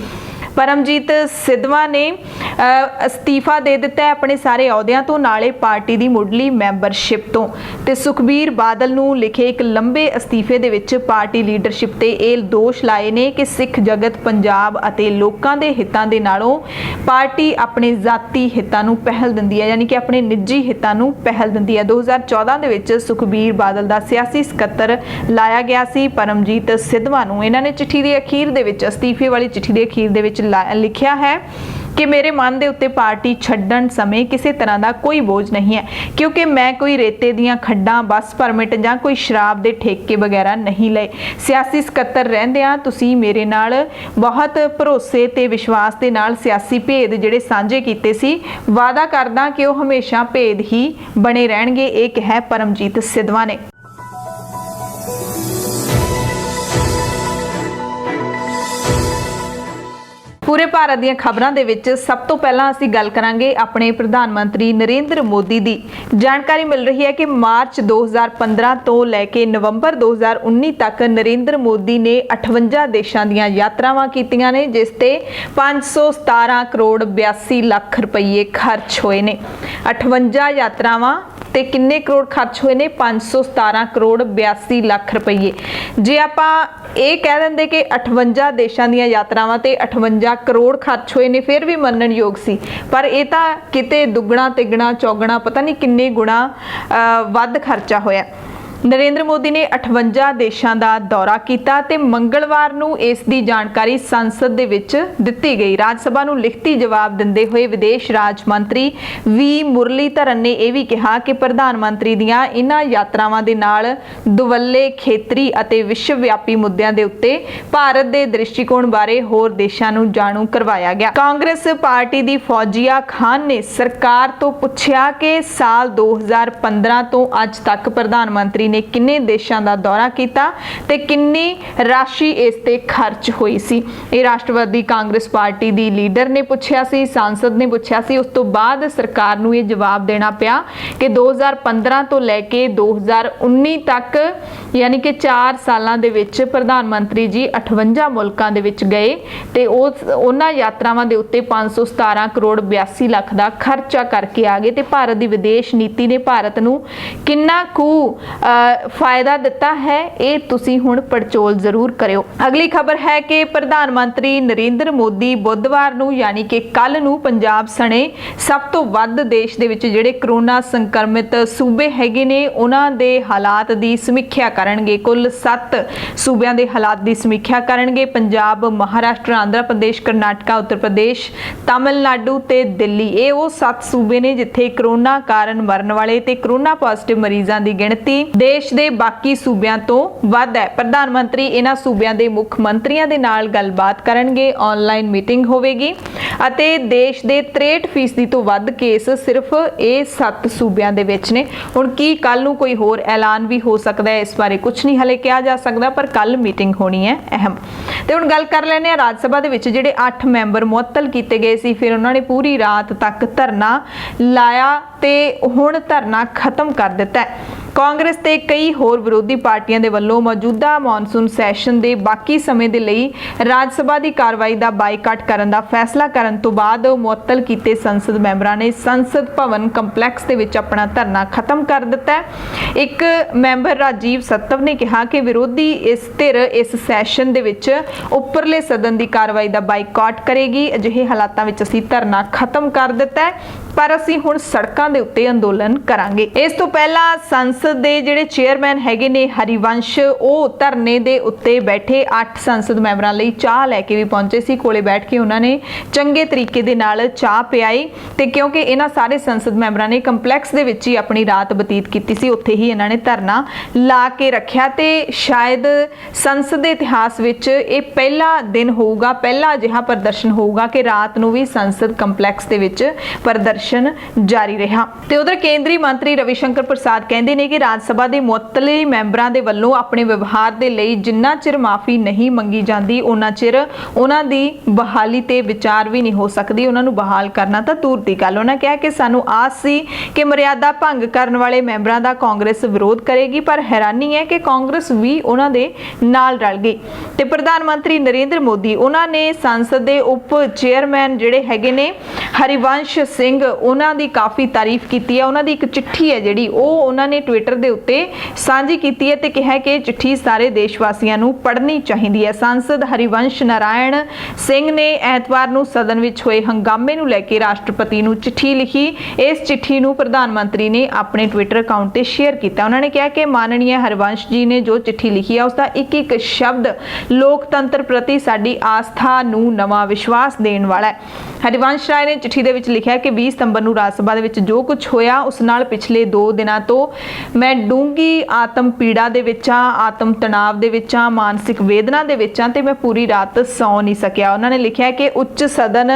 ਪਰਮਜੀਤ ਸਿੱਧਵਾਂ ਨੇ ਅਸਤੀਫਾ ਦੇ ਦਿੱਤਾ ਹੈ ਆਪਣੇ ਸਾਰੇ ਅਹੁਦਿਆਂ ਤੋਂ, ਨਾਲੇ ਪਾਰਟੀ ਦੀ ਮੁੱਢਲੀ ਮੈਂਬਰਸ਼ਿਪ ਤੋਂ। ਤੇ ਸੁਖਬੀਰ ਬਾਦਲ ਨੂੰ ਲਿਖੇ ਇੱਕ ਲੰਬੇ ਅਸਤੀਫੇ ਦੇ ਵਿੱਚ ਪਾਰਟੀ ਲੀਡਰਸ਼ਿਪ ਤੇ ਇਹ ਦੋਸ਼ ਲਾਏ ਨੇ ਕਿ ਸਿੱਖ ਜਗਤ ਪੰਜਾਬ ਅਤੇ ਲੋਕਾਂ ਦੇ ਹਿੱਤਾਂ ਦੇ ਨਾਲੋਂ ਪਾਰਟੀ ਆਪਣੇ ਜ਼ਾਤੀ ਹਿੱਤਾਂ ਨੂੰ ਪਹਿਲ ਦਿੰਦੀ ਹੈ, ਯਾਨੀ ਕਿ ਆਪਣੇ ਨਿੱਜੀ ਹਿੱਤਾਂ ਨੂੰ ਪਹਿਲ ਦਿੰਦੀ ਹੈ। 2014 ਦੇ ਵਿੱਚ ਸੁਖਬੀਰ ਬਾਦਲ ਦਾ ਸਿਆਸੀ ਸਕੱਤਰ ਲਾਇਆ ਗਿਆ ਸੀ ਪਰਮਜੀਤ ਸਿੱਧਵਾਂ ਨੂੰ। ਇਹਨਾਂ ਨੇ ਚਿੱਠੀ ਦੇ ਅਖੀਰ ਦੇ ਵਿੱਚ, ਅਸਤੀਫੇ ਵਾਲੀ ਚਿੱਠੀ ਦੇ ਅਖੀਰ ਦੇ ਵਿੱਚ ਲਿਖਿਆ ਹੈ ਕਿ ਮੇਰੇ ਮਨ ਦੇ ਉੱਤੇ ਪਾਰਟੀ ਛੱਡਣ ਸਮੇਂ ਕਿਸੇ ਤਰ੍ਹਾਂ ਦਾ ਕੋਈ ਬੋਝ ਨਹੀਂ ਹੈ ਕਿਉਂਕਿ ਮੈਂ ਕੋਈ ਰੇਤੇ ਦੀਆਂ ਖੱਡਾਂ, ਬੱਸ ਪਰਮਿਟ ਜਾਂ ਕੋਈ ਸ਼ਰਾਬ ਦੇ ਠੇਕੇ ਵਗੈਰਾ ਨਹੀਂ ਲਏ। ਸਿਆਸੀ ਸਕੱਤਰ ਰਹਿੰਦਿਆਂ ਤੁਸੀਂ ਮੇਰੇ ਨਾਲ ਬਹੁਤ ਭਰੋਸੇ ਤੇ ਵਿਸ਼ਵਾਸ ਦੇ ਨਾਲ ਸਿਆਸੀ ਭੇਦ ਜਿਹੜੇ ਸਾਂਝੇ ਕੀਤੇ ਸੀ। ਵਾਅਦਾ ਕਰਦਾ ਕਿ ਉਹ ਹਮੇਸ਼ਾ ਭੇਦ ਹੀ ਬਣੇ ਰਹਿਣਗੇ, ਇਹ ਕਿਹਾ ਪਰਮਜੀਤ ਸਿੱਧਵਾਂ ਨੇ। ਪੂਰੇ ਭਾਰਤ ਦੀਆਂ ਖਬਰਾਂ ਦੇ ਵਿੱਚ ਸਭ ਤੋਂ ਪਹਿਲਾਂ ਅਸੀਂ ਗੱਲ ਕਰਾਂਗੇ ਆਪਣੇ ਪ੍ਰਧਾਨ ਮੰਤਰੀ ਨਰਿੰਦਰ ਮੋਦੀ ਦੀ। ਜਾਣਕਾਰੀ ਮਿਲ ਰਹੀ ਹੈ ਕਿ ਮਾਰਚ 2015 ਤੋਂ ਲੈ ਕੇ ਨਵੰਬਰ 2019 ਤੱਕ ਨਰਿੰਦਰ ਮੋਦੀ ਨੇ 58 ਦੇਸ਼ਾਂ ਦੀਆਂ ਯਾਤਰਾਵਾਂ ਕੀਤੀਆਂ ਨੇ, ਜਿਸ ਤੇ 517 ਕਰੋੜ 82 ਲੱਖ ਰੁਪਏ ਖਰਚ ਹੋਏ ਨੇ। 58 ਯਾਤਰਾਵਾਂ ਤੇ ਕਿੰਨੇ ਕਰੋੜ ਖਰਚ ਹੋਏ ਨੇ? 517 ਕਰੋੜ 82 ਲੱਖ ਰੁਪਏ। ਜੇ ਆਪਾਂ ਇਹ ਕਹਿ ਦਿੰਦੇ ਕਿ 58 ਦੇਸ਼ਾਂ ਦੀਆਂ ਯਾਤਰਾਵਾਂ ਤੇ 58 ਕਰੋੜ ਖਰਚ ਹੋਏ ਨੇ ਫਿਰ ਵੀ ਮੰਨਣਯੋਗ ਸੀ, ਪਰ ਇਹ ਤਾਂ ਕਿਤੇ ਦੁੱਗਣਾ ਤਿੱਗਣਾ ਚੌਗਣਾ ਪਤਾ ਨਹੀਂ ਕਿੰਨੇ ਗੁਣਾ ਵੱਧ ਖਰਚਾ ਹੋਇਆ। ਨਰਿੰਦਰ ਮੋਦੀ ਨੇ 58 ਦੇਸ਼ਾਂ ਦਾ ਦੌਰਾ ਕੀਤਾ ਤੇ ਮੰਗਲਵਾਰ ਨੂੰ ਇਸ ਦੀ ਜਾਣਕਾਰੀ ਸੰਸਦ ਦੇ ਵਿੱਚ ਦਿੱਤੀ ਗਈ। ਰਾਜ ਸਭਾ ਨੂੰ ਲਿਖਤੀ ਜਵਾਬ ਦਿੰਦੇ ਹੋਏ ਵਿਦੇਸ਼ ਰਾਜ ਮੰਤਰੀ ਵੀ ਮੁਰਲੀਧਰਨ ਨੇ ਇਹ ਵੀ ਕਿਹਾ ਕਿ ਪ੍ਰਧਾਨ ਮੰਤਰੀ ਦੀਆਂ ਇਹਨਾਂ ਯਾਤਰਾਵਾਂ ਦੇ ਨਾਲ ਦੁਵੱਲੇ ਖੇਤਰੀ ਅਤੇ ਵਿਸ਼ਵ ਵਿਆਪੀ ਮੁੱਦਿਆਂ ਦੇ ਉੱਤੇ ਭਾਰਤ ਦੇ ਦ੍ਰਿਸ਼ਟੀਕੋਣ ਬਾਰੇ ਹੋਰ ਦੇਸ਼ਾਂ ਨੂੰ ਜਾਣੂ ਕਰਵਾਇਆ ਗਿਆ। ਕਾਂਗਰਸ ਪਾਰਟੀ ਦੀ ਫੌਜੀਆ ਖਾਨ ਨੇ ਸਰਕਾਰ ਤੋਂ ਪੁੱਛਿਆ ਕਿ ਸਾਲ 2015 ਤੋਂ ਅੱਜ ਤੱਕ ਪ੍ਰਧਾਨ ਮੰਤਰੀ ਨੇ ਕਿੰਨੇ ਦੇਸ਼ਾਂ ਦਾ ਦੌਰਾ ਕੀਤਾ ਤੇ ਕਿੰਨੀ ਰਾਸ਼ੀ ਇਸ ਤੇ ਖਰਚ ਹੋਈ ਸੀ। ਇਹ ਰਾਸ਼ਟਰਵਾਦੀ ਕਾਂਗਰਸ ਪਾਰਟੀ ਦੀ ਲੀਡਰ ਨੇ ਪੁੱਛਿਆ ਸੀ, ਸੰਸਦ ਨੇ ਪੁੱਛਿਆ ਸੀ। ਉਸ ਤੋਂ ਬਾਅਦ ਸਰਕਾਰ ਨੂੰ ਇਹ ਜਵਾਬ ਦੇਣਾ ਪਿਆ ਕਿ 2015 ਤੋਂ ਲੈ ਕੇ 2019 ਤੱਕ ਯਾਨੀ ਕਿ 4 ਸਾਲਾਂ ਦੇ ਵਿੱਚ ਪ੍ਰਧਾਨ ਮੰਤਰੀ ਜੀ 58 ਮੁਲਕਾਂ ਦੇ ਵਿੱਚ ਗਏ ਤੇ ਉਹਨਾਂ ਯਾਤਰਾਵਾਂ ਦੇ ਉੱਤੇ 517 ਕਰੋੜ 82 ਲੱਖ ਦਾ ਖਰਚਾ ਕਰਕੇ ਆ ਗਏ ਤੇ ਭਾਰਤ ਦੀ ਵਿਦੇਸ਼ ਨੀਤੀ ਨੇ ਭਾਰਤ ਨੂੰ ਕਿੰਨਾ ਕੁ ਫਾਇਦਾ ਦਿੱਤਾ ਹੈ, ਇਹ ਤੁਸੀਂ ਹੁਣ ਪੜਚੋਲ ਜ਼ਰੂਰ ਕਰਿਓ। ਅਗਲੀ ਖਬਰ ਹੈ ਕਿ ਪ੍ਰਧਾਨ ਮੰਤਰੀ ਨਰਿੰਦਰ ਮੋਦੀ ਬੁੱਧਵਾਰ ਨੂੰ ਯਾਨੀ ਕਿ ਕੱਲ ਨੂੰ ਪੰਜਾਬ ਸਣੇ ਸਭ ਤੋਂ ਵੱਧ ਦੇਸ਼ ਦੇ ਵਿੱਚ ਜਿਹੜੇ ਕਰੋਨਾ ਸੰਕਰਮਿਤ ਸੂਬੇ ਹੈਗੇ ਨੇ ਉਹਨਾਂ ਦੇ ਹਾਲਾਤ ਦੀ ਸਮੀਖਿਆ ਕਰਨਗੇ। ਕੁੱਲ 7 ਸੂਬਿਆਂ ਦੇ ਹਾਲਾਤ ਦੀ ਸਮੀਖਿਆ ਕਰਨਗੇ। ਪੰਜਾਬ, ਮਹਾਰਾਸ਼ਟਰ, ਆਂਧਰਾ ਪ੍ਰਦੇਸ਼, ਕਰਨਾਟਕਾ, ਉੱਤਰ ਪ੍ਰਦੇਸ਼, ਤਾਮਿਲਨਾਡੂ ਤੇ ਦਿੱਲੀ। ਇਹ ਉਹ 7 ਸੂਬੇ ਨੇ ਜਿੱਥੇ ਕਰੋਨਾ ਕਾਰਨ ਮਰਨ ਵਾਲੇ ਤੇ ਕਰੋਨਾ ਪੋਜ਼ਿਟਿਵ ਮਰੀਜ਼ਾਂ ਦੀ ਗਿਣਤੀ ਦੇਸ਼ ਦੇ ਬਾਕੀ ਸੂਬਿਆਂ ਤੋਂ ਵੱਧ ਹੈ। ਪ੍ਰਧਾਨ ਮੰਤਰੀ ਇਹਨਾਂ ਸੂਬਿਆਂ ਦੇ ਮੁੱਖ ਮੰਤਰੀਆਂ ਦੇ ਨਾਲ ਗੱਲਬਾਤ ਕਰਨਗੇ। ਆਨਲਾਈਨ ਮੀਟਿੰਗ ਹੋਵੇਗੀ ਅਤੇ ਦੇਸ਼ ਦੇ 63% ਤੋਂ ਵੱਧ ਕੇਸ ਸਿਰਫ ਇਹ 7 ਸੂਬਿਆਂ ਦੇ ਵਿੱਚ ਨੇ। ਹੁਣ ਕੀ ਕੱਲ ਨੂੰ ਕੋਈ ਹੋਰ ਐਲਾਨ ਵੀ ਹੋ ਸਕਦਾ ਹੈ, ਇਸ ਬਾਰੇ ਕੁਝ ਨਹੀਂ ਹਲੇ ਕਿਹਾ ਜਾ ਸਕਦਾ, ਪਰ ਕੱਲ ਮੀਟਿੰਗ ਹੋਣੀ ਹੈ ਅਹਿਮ। ਤੇ ਹੁਣ ਗੱਲ ਕਰ ਲੈਂਦੇ ਹਾਂ ਰਾਜ ਸਭਾ ਦੇ ਵਿੱਚ ਜਿਹੜੇ 8 ਮੈਂਬਰ ਮੁਅੱਤਲ ਕੀਤੇ ਗਏ ਸੀ, ਫਿਰ ਉਹਨਾਂ ਨੇ ਪੂਰੀ ਰਾਤ ਤੱਕ ਧਰਨਾ ਲਾਇਆ ਤੇ ਹੁਣ ਧਰਨਾ ਖਤਮ ਕਰ ਦਿੱਤਾ ਹੈ। ਕਾਂਗਰਸ ਤੇ ਕਈ ਹੋਰ ਵਿਰੋਧੀ ਪਾਰਟੀਆਂ ਦੇ ਵੱਲੋਂ ਮੌਜੂਦਾ ਮੌਨਸੂਨ ਸੈਸ਼ਨ ਦੇ ਬਾਕੀ ਸਮੇਂ ਦੇ ਲਈ ਰਾਜ ਸਭਾ ਦੀ ਕਾਰਵਾਈ ਦਾ ਬਾਈਕਾਟ ਕਰਨ ਦਾ ਫੈਸਲਾ ਕਰਨ ਤੋਂ ਬਾਅਦ ਮੁਅੱਤਲ ਕੀਤੇ ਸੰਸਦ ਮੈਂਬਰਾਂ ਨੇ ਸੰਸਦ ਭਵਨ ਕੰਪਲੈਕਸ ਦੇ ਵਿੱਚ ਆਪਣਾ ਧਰਨਾ ਖਤਮ ਕਰ ਦਿੱਤਾ ਹੈ। ਇੱਕ ਮੈਂਬਰ ਰਾਜੀਵ ਸੱਤਵ ਨੇ ਕਿਹਾ ਕਿ ਵਿਰੋਧੀ ਇਸ ਧਿਰ ਇਸ ਸੈਸ਼ਨ ਦੇ ਵਿੱਚ ਉੱਪਰਲੇ ਸਦਨ ਦੀ ਕਾਰਵਾਈ ਦਾ ਬਾਈਕਾਟ ਕਰੇਗੀ। ਅਜਿਹੇ ਹਾਲਾਤਾਂ ਵਿੱਚ ਅਸੀਂ ਧਰਨਾ ਖਤਮ ਕਰ ਦਿੱਤਾ ਹੈ, ਪਰ ਅਸੀਂ ਹੁਣ ਸੜਕਾਂ ਦੇ ਉੱਤੇ ਅੰਦੋਲਨ ਕਰਾਂਗੇ। ਇਸ ਤੋਂ ਪਹਿਲਾਂ ਸੰਸਦ ਦੇ ਜਿਹੜੇ ਚੇਅਰਮੈਨ ਹੈਗੇ ਨੇ ਹਰੀਵੰਸ਼, ਉਹ ਧਰਨੇ ਦੇ ਉੱਤੇ ਬੈਠੇ 8 ਸੰਸਦ ਮੈਂਬਰਾਂ ਲਈ ਚਾਹ ਲੈ ਕੇ ਵੀ ਪਹੁੰਚੇ ਸੀ। ਕੋਲੇ ਬੈਠ ਕੇ ਉਹਨਾਂ ਨੇ ਚੰਗੇ ਤਰੀਕੇ ਦੇ ਨਾਲ ਚਾਹ ਪਿਆਈ ਤੇ ਕਿਉਂਕਿ ਇਹਨਾਂ ਸਾਰੇ ਸੰਸਦ ਮੈਂਬਰਾਂ ਨੇ ਕੰਪਲੈਕਸ ਦੇ ਵਿੱਚ ਹੀ ਆਪਣੀ ਰਾਤ ਬਤੀਤ ਕੀਤੀ ਸੀ, ਉੱਥੇ ਹੀ ਇਹਨਾਂ ਨੇ ਧਰਨਾ ਲਾ ਕੇ ਰੱਖਿਆ ਤੇ ਸ਼ਾਇਦ ਸੰਸਦ ਦੇ ਇਤਿਹਾਸ ਵਿੱਚ ਇਹ ਪਹਿਲਾ ਦਿਨ ਹੋਊਗਾ, ਪਹਿਲਾ ਅਜਿਹਾ ਪ੍ਰਦਰਸ਼ਨ ਹੋਊਗਾ ਕਿ ਰਾਤ ਨੂੰ ਵੀ ਸੰਸਦ ਕੰਪਲੈਕਸ ਦੇ ਵਿੱਚ ਪ੍ਰਦਰਸ਼ਨ ਜਾਰੀ ਰਿਹਾ। ਤੇ ਉਧਰ ਕੇਂਦਰੀ ਮੰਤਰੀ ਰਵੀ ਸ਼ੰਕਰ ਪ੍ਰਸਾਦ ਕਹਿੰਦੇ ਨੇ ਕਿ ਰਾਜ ਸਭਾ ਦੇ ਮੁਅੱਤਲੇ ਮੈਂਬਰਾਂ ਦੇ ਵੱਲੋਂ ਆਪਣੇ ਵਿਵਹਾਰ ਦੇ ਲਈ ਜਿੰਨਾ ਚਿਰ ਮਾਫੀ ਨਹੀਂ ਮੰਗੀ ਜਾਂਦੀ ਉਹਨਾਂ ਚਿਰ ਉਹਨਾਂ ਦੀ ਬਹਾਲੀ ਤੇ ਵਿਚਾਰ ਵੀ ਨਹੀਂ ਹੋ ਸਕਦੀ। ਉਹਨਾਂ ਨੂੰ ਬਹਾਲ ਕਰਨਾ ਤਾਂ ਦੂਰ ਦੀ ਗੱਲ। ਉਹਨਾਂ ਕਿਹਾ ਕਿ ਸਾਨੂੰ ਆਸ ਸੀ ਕਿ ਮਰਿਆਦਾ ਭੰਗ ਕਰਨ ਵਾਲੇ ਮੈਂਬਰਾਂ ਦਾ ਕਾਂਗਰਸ ਵਿਰੋਧ ਕਰੇਗੀ, ਪਰ ਹੈਰਾਨੀ ਹੈ ਕਿ ਕਾਂਗਰਸ ਵੀ ਉਹਨਾਂ ਦੇ ਨਾਲ ਰਲ ਗਈ। ਤੇ ਪ੍ਰਧਾਨ ਮੰਤਰੀ ਨਰਿੰਦਰ ਮੋਦੀ ਉਹਨਾਂ ਨੇ ਸੰਸਦ ਦੇ ਉਪ ਚੇਅਰਮੈਨ ਜਿਹੜੇ ਹੈਗੇ ਨੇ ਹਰੀਵੰਸ਼ ਸਿੰਘ, ਉਹਨਾਂ ਦੀ ਕਾਫੀ ਤਾਰੀਫ ਕੀਤੀ ਹੈ। ਉਹਨਾਂ ਦੀ ਇੱਕ ਚਿੱਠੀ ਹੈ ਜਿਹੜੀ ਉਹ ਉਹਨਾਂ ਨੇ ਟਵਿੱਟਰ ਦੇ ਉੱਤੇ ਸਾਂਝੀ ਕੀਤੀ ਹੈ ਤੇ ਕਿਹਾ ਕਿ ਇਹ ਚਿੱਠੀ ਸਾਰੇ ਦੇਸ਼ ਵਾਸੀਆਂ ਨੂੰ ਪੜ੍ਹਨੀ ਚਾਹੀਦੀ ਹੈ। ਸੰਸਦ ਹਰੀਵੰਸ਼ ਨਾਰਾਇਣ ਸਿੰਘ ਨੇ ਐਤਵਾਰ ਨੂੰ ਸਦਨ ਵਿੱਚ ਹੋਏ ਹੰਗਾਮੇ ਨੂੰ ਲੈ ਕੇ ਰਾਸ਼ਟਰਪਤੀ ਨੂੰ ਚਿੱਠੀ ਲਿਖੀ। ਇਸ ਚਿੱਠੀ ਨੂੰ ਪ੍ਰਧਾਨ ਮੰਤਰੀ ਨੇ ਆਪਣੇ ਟਵਿੱਟਰ ਅਕਾਊਂਟ ਤੇ ਸ਼ੇਅਰ ਕੀਤਾ। ਉਹਨਾਂ ਨੇ ਕਿਹਾ ਕਿ ਮਾਨਨੀय ਹਰੀਵੰਸ਼ ਜੀ ਨੇ ਜੋ ਚਿੱਠੀ ਲਿਖੀ ਹੈ ਉਸ ਦਾ ਇੱਕ ਇੱਕ ਸ਼ਬਦ ਲੋਕਤੰਤਰ ਪ੍ਰਤੀ ਸਾਡੀ ਆਸਥਾ ਨੂੰ ਨਵਾਂ ਵਿਸ਼ਵਾਸ ਦੇਣ ਵਾਲਾ ਹੈ। ਹਰੀਵੰਸ਼ ਰਾਏ ਨੇ ਚਿੱਠੀ ਦੇ ਵਿੱਚ ਲਿਖਿਆ ਕਿ 20 ਸਤੰਬਰ ਨੂੰ ਰਾਜ ਸਭਾ ਦੇ ਵਿੱਚ ਜੋ ਕੁਝ ਹੋਇਆ ਉਸ ਨਾਲ ਪਿਛਲੇ 2 ਦਿਨਾਂ ਤੋਂ ਮੈਂ ਡੂੰਗੀ ਆਤਮ ਪੀੜਾ ਦੇ ਵਿੱਚ ਆ, ਆਤਮ ਤਣਾਵ ਦੇ ਵਿੱਚ ਆ, ਮਾਨਸਿਕ ਵੇਦਨਾ ਦੇ ਵਿੱਚ ਆ ਤੇ ਮੈਂ ਪੂਰੀ ਰਾਤ ਸੌ ਨਹੀਂ ਸਕਿਆ। ਉਹਨਾਂ ਨੇ ਲਿਖਿਆ ਕਿ ਉੱਚ ਸਦਨ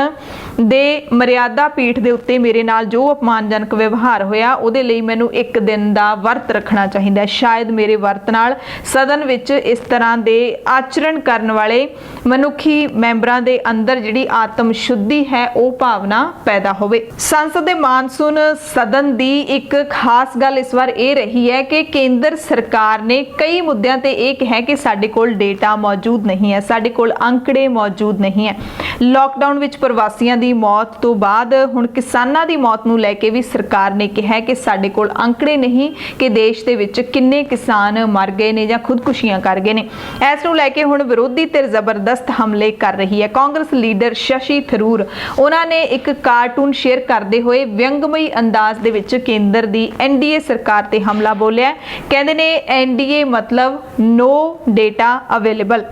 ਦੇ ਮਰਿਆਦਾ ਪੀਠ ਦੇ ਉੱਤੇ ਮੇਰੇ ਨਾਲ ਜੋ ਅਪਮਾਨਜਨਕ ਵਿਵਹਾਰ ਹੋਇਆ ਉਹਦੇ ਲਈ ਮੈਨੂੰ 1 ਦਿਨ ਦਾ ਵਰਤ ਰੱਖਣਾ ਚਾਹੀਦਾ। ਸ਼ਾਇਦ ਮੇਰੇ ਵਰਤ ਨਾਲ ਸਦਨ ਵਿੱਚ ਇਸ ਤਰ੍ਹਾਂ ਦੇ ਆਚਰਣ ਕਰਨ ਵਾਲੇ ਮਨੁੱਖੀ ਮੈਂਬਰਾਂ ਦੇ ਅੰਦਰ ਜਿਹੜੀ ਆਤਮ ਸ਼ੁੱਧੀ ਹੈ ਉਹ ਭਾਵਨਾ ਪੈਦਾ ਹੋਵੇ। ਸੰਸਦ ਦੇ ਮਾਨਸੂਨ ਸਦਨ ਦੀ ਇੱਕ ਖਾਸ ਗੱਲ ਇਸ ਵਾਰ ਇਹ ਰਹੀ ਹੈ ਕਿ ਕੇਂਦਰ ਸਰਕਾਰ ਨੇ ਕਈ ਮੁੱਦਿਆਂ ਤੇ ਇਹ ਕਿਹਾ ਕਿ ਸਾਡੇ ਕੋਲ ਡੇਟਾ ਮੌਜੂਦ ਨਹੀਂ ਹੈ, ਸਾਡੇ ਕੋਲ ਅੰਕੜੇ ਮੌਜੂਦ ਨਹੀਂ ਹੈ। ਲਾਕਡਾਊਨ ਵਿੱਚ ਪ੍ਰਵਾਸੀਆਂ ਦੀ ਮੌਤ ਤੋਂ ਬਾਅਦ ਹੁਣ ਕਿਸਾਨਾਂ ਦੀ ਮੌਤ ਨੂੰ ਲੈ ਕੇ ਵੀ ਸਰਕਾਰ ਨੇ ਕਿਹਾ ਕਿ ਸਾਡੇ ਕੋਲ ਅੰਕੜੇ ਨਹੀਂ ਕਿ ਦੇਸ਼ ਦੇ ਵਿੱਚ ਕਿੰਨੇ ਕਿਸਾਨ ਮਰ ਗਏ ਨੇ ਜਾਂ ਖੁਦਕੁਸ਼ੀਆਂ ਕਰ ਗਏ ਨੇ। ਇਸ ਨੂੰ ਲੈ ਕੇ ਹੁਣ ਵਿਰੋਧੀ ਧਿਰ ਜ਼ਬਰਦਸਤ ਹਮਲੇ ਕਰ ਰਹੀ ਹੈ। ਕਾਂਗਰਸ ਲੀਡਰ ਸ਼ਸ਼ੀ ਥਰੂਰ ਉਹਨਾਂ ਨੇ ਇੱਕ ਕਾਰਟੂਨ ਸ਼ੇਅਰ ਕਰਦੇ ਹੋਏ ਵਿਅੰਗਮਈ ਅੰਦਾਜ਼ ਦੇ ਵਿੱਚ ਕੇਂਦਰ ਦੀ ਐਨਡੀਏ ਸਰਕਾਰ ਤੇ ਹਮਲਾ ਬੋਲਿਆ। ਕਹਿੰਦੇ ਨੇ ਐਨਡੀਏ ਮਤਲਬ ਨੋ ਡੇਟਾ ਅਵੇਲੇਬਲ।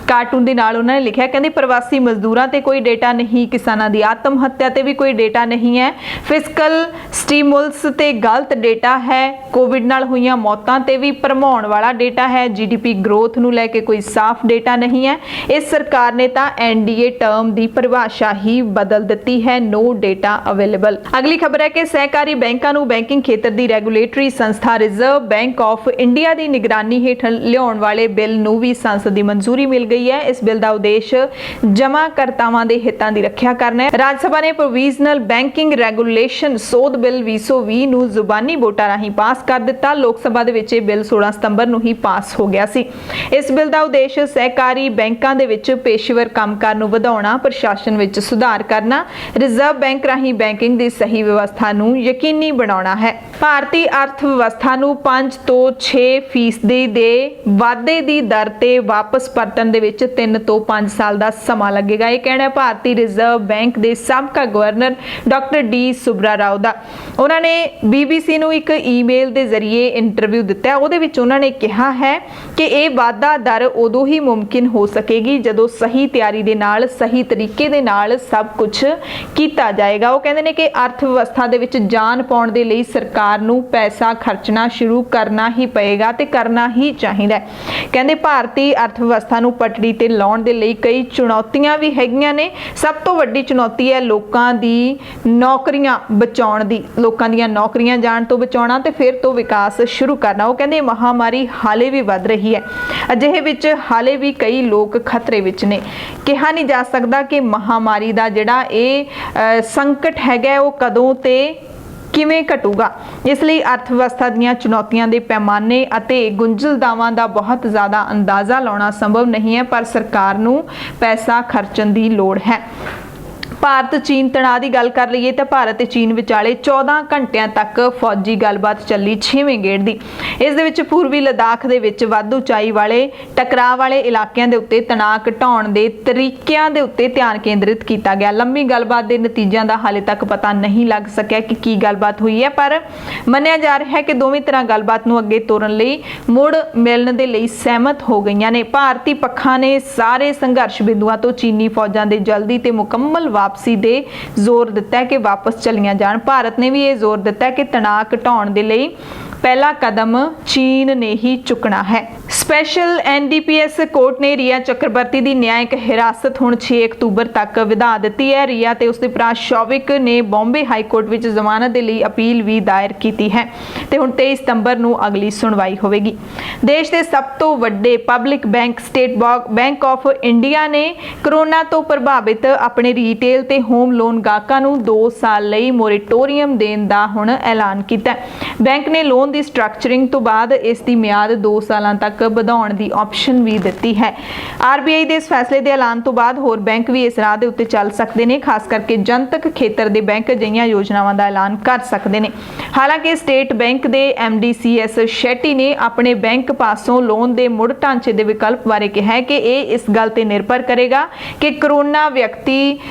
ਕਾਰਟੂਨ ਦੇ ਨਾਲ ਉਹਨਾਂ ਨੇ ਲਿਖਿਆ, ਕਹਿੰਦੇ ਪ੍ਰਵਾਸੀ ਮਜ਼ਦੂਰਾਂ ਤੇ ਕੋਈ ਡੇਟਾ ਨਹੀਂ, ਕਿਸਾਨਾਂ ਦੀ ਆਤਮ ਹੱਤਿਆ ਤੇ ਵੀ ਕੋਈ ਡੇਟਾ ਨਹੀਂ ਹੈ, ਫਿਸਕਲ ਸਟੀਮੁਲਸ ਤੇ ਗਲਤ ਡੇਟਾ ਹੈ, ਕੋਵਿਡ ਨਾਲ ਹੋਈਆਂ ਮੌਤਾਂ ਤੇ ਵੀ ਭਰਮਾਉਣ ਵਾਲਾ ਡੇਟਾ ਹੈ, ਜੀਡੀਪੀ ਗਰੋਥ ਨੂੰ ਲੈ ਕੇ ਕੋਈ ਸਾਫ਼ ਡੇਟਾ ਨਹੀਂ ਹੈ। ਇਸ ਸਰਕਾਰ ਨੇ ਤਾਂ ਐਨਡੀਏ ਟਰਮ ਦੀ ਪਰਿਭਾਸ਼ਾ ਹੀ ਬਦਲ ਦਿੱਤੀ ਹੈ, ਨੋ ਡੇਟਾ ਅਵੇਲੇਬਲ। ਅਗਲੀ ਖਬਰ ਹੈ ਕਿ ਸਹਿਕਾਰੀ ਬੈਂਕਾਂ ਨੂੰ ਬੈਂਕਿੰਗ ਖੇਤਰ ਦੀ ਰੈਗੂਲੇਟਰੀ ਸੰਸਥਾ ਰਿਜ਼ਰਵ ਬੈਂਕ ਆਫ ਇੰਡੀਆ ਦੀ ਨਿਗਰਾਨੀ ਹੇਠ ਲਿਆਉਣ ਵਾਲੇ ਬਿੱਲ ਨੂੰ ਵੀ ਸੰਸਦ ਦੀ ਮਨਜ਼ੂਰੀ ਮਿਲ ਗਈ ਹੈ। ਇਸ ਬਿੱਲ ਦਾ ਉਦੇਸ਼ ਜਮਾਕਰਤਾਵਾਂ ਦੇ ਹਿੱਤਾਂ ਦੀ ਰੱਖਿਆ ਕਰਨਾ ਹੈ। ਰਾਜ ਸਭਾ ਨੇ ਪ੍ਰੋਵੀਜ਼ਨਲ ਬੈਂਕਿੰਗ ਰੈਗੂਲੇਸ਼ਨ ਸੋਧ ਬਿੱਲ 2020 ਨੂੰ ਜ਼ੁਬਾਨੀ ਵੋਟਾਂ ਰਾਹੀਂ ਪਾਸ ਕਰ ਦਿੱਤਾ। ਲੋਕ ਸਭਾ ਦੇ ਵਿੱਚ ਇਹ ਬਿੱਲ 16 ਸਤੰਬਰ ਨੂੰ ਹੀ ਪਾਸ ਹੋ ਗਿਆ ਸੀ। ਇਸ ਬਿੱਲ ਦਾ ਉਦੇਸ਼ ਸਹਿਕਾਰੀ ਬੈਂਕਾਂ ਦੇ ਵਿੱਚ ਪੇਸ਼ੇਵਰ ਕੰਮਕਾਰ ਨੂੰ ਵਧਾਉਣਾ, ਪ੍ਰਸ਼ਾਸਨ ਵਿੱਚ ਸੁਧਾਰ ਕਰਨਾ, ਰਿਜ਼ਰਵ ਬੈਂਕ ਰਾਹੀਂ ਬੈਂਕਿੰਗ ਦੀ ਸਹੀ ਵਿਵਸਥਾ ਨੂੰ ਯਕੀਨੀ ਬਣਾਉਣਾ ਹੈ। ਭਾਰਤੀ ਅਰਥ ਵਿਵਸਥਾ ਨੂੰ 5 ਤੋਂ 6% ਦੇ ਵਾਧੇ ਦੀ ਦਰ ਤੇ ਵਾਪਸ ਪਰਤਣ ਦੇ ਵਿੱਚ 3 ਤੋਂ 5 ਸਾਲ ਦਾ ਸਮਾਂ ਲੱਗੇਗਾ। ਇਹ ਕਹਿਣਾ ਭਾਰਤੀ ਰਿਜ਼ਰਵ ਬੈਂਕ ਦੇ ਸਾਬਕਾ ਗਵਰਨਰ ਡਾਕਟਰ ਡੀ ਸੁਬਰਾ ਰਾਓ ਦਾ। ਉਹਨਾਂ ਨੇ BBC ਨੂੰ ਇੱਕ ਈਮੇਲ ਦੇ ਜ਼ਰੀਏ ਇੰਟਰਵਿਊ ਦਿੱਤਾ। ਉਹਦੇ ਵਿੱਚ ਉਹਨਾਂ ਨੇ ਕਿਹਾ ਹੈ ਕਿ ਇਹ ਵਾਧਾ ਦਰ ਉਦੋਂ ਹੀ ਮੁਮਕਿਨ ਹੋ ਸਕੇਗੀ ਜਦੋਂ ਸਹੀ ਤਿਆਰੀ ਦੇ ਨਾਲ, ਸਹੀ ਤਰੀਕੇ ਦੇ ਨਾਲ ਸਭ ਕੁਝ ਕੀਤਾ ਜਾਏਗਾ। ਉਹ ਕਹਿੰਦੇ ਨੇ ਕਿ ਅਰਥ ਵਿਵਸਥਾ ਦੇ ਵਿੱਚ ਜਾਨ ਪਾਉਣ ਦੇ ਲਈ ਸਰਕਾਰ ਨੂੰ ਪੈਸਾ ਖਰਚਣਾ ਸ਼ੁਰੂ ਕਰਨਾ ਹੀ ਪਏਗਾ ਤੇ ਕਰਨਾ ਹੀ ਚਾਹੀਦਾ। ਕਹਿੰਦੇ ਭਾਰਤੀ ਅਰਥ ਵਿਵਸਥਾ ਨੂੰ ਪਟੜੀ ਤੇ ਲਾਉਣ ਦੇ ਲਈ ਕਈ ਚੁਣੌਤੀਆਂ ਵੀ ਹੈਗੀਆਂ ਨੇ। ਸਭ ਤੋਂ ਵੱਡੀ ਚੁਣੌਤੀ ਹੈ ਲੋਕਾਂ ਦੀ ਨੌਕਰੀਆਂ ਬਚਾਉਣ ਦੀ, ਲੋਕਾਂ ਦੀਆਂ ਨੌਕਰੀਆਂ ਜਾਣ ਤੋਂ ਬਚਾਉਣਾ ਤੇ ਫਿਰ ਤੋਂ ਵਿਕਾਸ ਸ਼ੁਰੂ ਕਰਨਾ। ਉਹ ਕਹਿੰਦੇ ਮਹਾਮਾਰੀ ਹਾਲੇ ਵੀ ਵੱਧ ਰਹੀ ਹੈ, ਅਜਿਹੇ ਵਿੱਚ ਹਾਲੇ ਵੀ ਕਈ ਲੋਕ ਖਤਰੇ ਵਿੱਚ ਨੇ। ਕਿਹਾ ਨਹੀਂ ਜਾ ਸਕਦਾ ਕਿ ਮਹਾਮਾਰੀ ਦਾ ਜਿਹੜਾ ਇਹ ਸੰਕਟ ਹੈਗਾ ਉਹ ਕਦੋਂ ਤੇ ਕਿਵੇਂ ਘਟੂਗਾ। ਇਸ ਲਈ ਅਰਥ ਵਿਵਸਥਾ ਦੀਆਂ ਚੁਣੌਤੀਆਂ ਦੇ ਪੈਮਾਨੇ ਅਤੇ ਗੁੰਝਲਦਾਵਾਂ ਦਾ ਬਹੁਤ ਜ਼ਿਆਦਾ ਅੰਦਾਜ਼ਾ ਲਾਉਣਾ ਸੰਭਵ ਨਹੀਂ ਹੈ, ਪਰ ਸਰਕਾਰ ਨੂੰ ਪੈਸਾ ਖਰਚਣ ਦੀ ਲੋੜ ਹੈ। ਭਾਰਤ ਚੀਨ ਤਣਾਅ ਦੀ ਗੱਲ ਕਰ ਲਈਏ ਤਾਂ ਭਾਰਤ ਤੇ ਚੀਨ ਵਿਚਾਲੇ 14 ਘੰਟਿਆਂ ਤੱਕ ਫੌਜੀ ਗੱਲਬਾਤ ਚੱਲੀ 6ਵੇਂ ਗੇੜ ਦੀ। ਇਸ ਦੇ ਵਿੱਚ ਪੂਰਬੀ ਲਦਾਖ ਦੇ ਵਿੱਚ ਵੱਧ ਉਚਾਈ ਵਾਲੇ ਟਕਰਾਅ ਵਾਲੇ ਇਲਾਕਿਆਂ ਦੇ ਉੱਤੇ ਤਣਾਅ ਘਟਾਉਣ ਦੇ ਤਰੀਕਿਆਂ ਦੇ ਉੱਤੇ ਧਿਆਨ ਕੇਂਦਰਿਤ ਕੀਤਾ ਗਿਆ। ਲੰਮੀ ਗੱਲਬਾਤ ਦੇ ਨਤੀਜਿਆਂ ਦਾ ਹਾਲੇ ਤੱਕ ਪਤਾ ਨਹੀਂ ਲੱਗ ਸਕਿਆ ਕਿ ਕੀ ਗੱਲਬਾਤ ਹੋਈ ਹੈ, ਪਰ ਮੰਨਿਆ ਜਾ ਰਿਹਾ ਹੈ ਕਿ ਦੋਵੇਂ ਤਰ੍ਹਾਂ ਗੱਲਬਾਤ ਨੂੰ ਅੱਗੇ ਤੋਰਨ ਲਈ ਮੁੜ ਮਿਲਣ ਦੇ ਲਈ ਸਹਿਮਤ ਹੋ ਗਈਆਂ ਨੇ। ਭਾਰਤੀ ਪੱਖਾਂ ਨੇ ਸਾਰੇ ਸੰਘਰਸ਼ ਬਿੰਦੂਆਂ ਤੋਂ ਚੀਨੀ ਫੌਜਾਂ ਦੇ ਜਲਦੀ ਤੇ ਮੁਕੰਮਲ ਵਾਪਸੀ ਦੇ ਜ਼ੋਰ ਦਿੱਤਾ ਹੈ ਕਿ ਵਾਪਸ ਚਲੀਆਂ ਜਾਣ। ਭਾਰਤ ਨੇ ਵੀ ਇਹ ਜ਼ੋਰ ਦਿੱਤਾ ਹੈ ਕਿ ਤਣਾਅ ਘਟਾਉਣ ਦੇ ਲਈ ਪਹਿਲਾ ਕਦਮ ਚੀਨ ਨੇ ਹੀ ਚੁੱਕਣਾ ਹੈ। ਸਪੈਸ਼ਲ ਐਨਡੀਪੀਐਸ ਕੋਰਟ ਨੇ ਰੀਆ ਚੱਕਰਵਰਤੀ ਦੀ ਨਿਆਇਕ ਹਿਰਾਸਤ ਹੁਣ 6 ਅਕਤੂਬਰ ਤੱਕ ਵਧਾ ਦਿੱਤੀ ਹੈ। ਰੀਆ ਤੇ ਉਸਦੇ ਭਰਾ ਸ਼ੌਵਿਕ ਨੇ ਬੰਬੇ ਹਾਈ ਕੋਰਟ ਵਿੱਚ ਜ਼ਮਾਨਤ ਦੇ ਲਈ ਅਪੀਲ ਵੀ ਦਾਇਰ ਕੀਤੀ ਹੈ ਤੇ ਹੁਣ 23 ਸਤੰਬਰ ਨੂੰ ਅਗਲੀ ਸੁਣਵਾਈ ਹੋਵੇਗੀ। ਦੇਸ਼ ਦੇ ਸਭ ਤੋਂ ਵੱਡੇ public bank state bank of India ਨੇ ਕਰੋਨਾ ਤੋਂ ਪ੍ਰਭਾਵਿਤ ਆਪਣੇ ਰੀਟੇਲ ਤੇ ਹੋਮ ਲੋਨ ਗਾਹਕਾਂ ਨੂੰ 2 ਸਾਲ ਲਈ ਮੋਰੇਟੋਰੀਅਮ ਦੇਣ ਦਾ ਹੁਣ ਐਲਾਨ ਕੀਤਾ। ਬੈਂਕ ਨੇ ਲੋਨ ਦੀ ਸਟਰਕਚਰਿੰਗ ਤੋਂ ਬਾਅਦ ਇਸ ਦੀ ਮਿਆਦ 2 ਸਾਲਾਂ ਤੱਕ ਵਧਾਉਣ ਦੀ ਆਪਸ਼ਨ ਵੀ ਦਿੱਤੀ ਹੈ। ਆਰਬੀਆਈ ਦੇ ਇਸ ਫੈਸਲੇ ਦੇ ਐਲਾਨ ਤੋਂ ਬਾਅਦ ਹੋਰ ਬੈਂਕ ਵੀ ਇਸ ਰਾਹ ਦੇ ਉੱਤੇ ਚੱਲ ਸਕਦੇ ਨੇ। ਖਾਸ ਕਰਕੇ ਜਨਤਕ ਖੇਤਰ ਦੇ ਬੈਂਕ ਅਜਿਹੀਆਂ ਯੋਜਨਾਵਾਂ ਦਾ ਐਲਾਨ ਕਰ ਸਕਦੇ ਨੇ। ਹਾਲਾਂਕਿ ਸਟੇਟ ਬੈਂਕ ਦੇ ਐਮਡੀ CS ਸ਼ੈਟੀ ਨੇ ਆਪਣੇ ਬੈਂਕ ਪਾਸੋਂ ਲੋਨ ਦੇ ਮੁੜ ਢਾਂਚੇ ਦੇ ਵਿਕਲਪ ਬਾਰੇ ਕਿਹਾ ਹੈ ਕਿ ਇਹ ਇਸ ਗੱਲ ਤੇ ਨਿਰਭਰ ਕਰੇਗਾ ਕਿ ਕਰੋਨਾ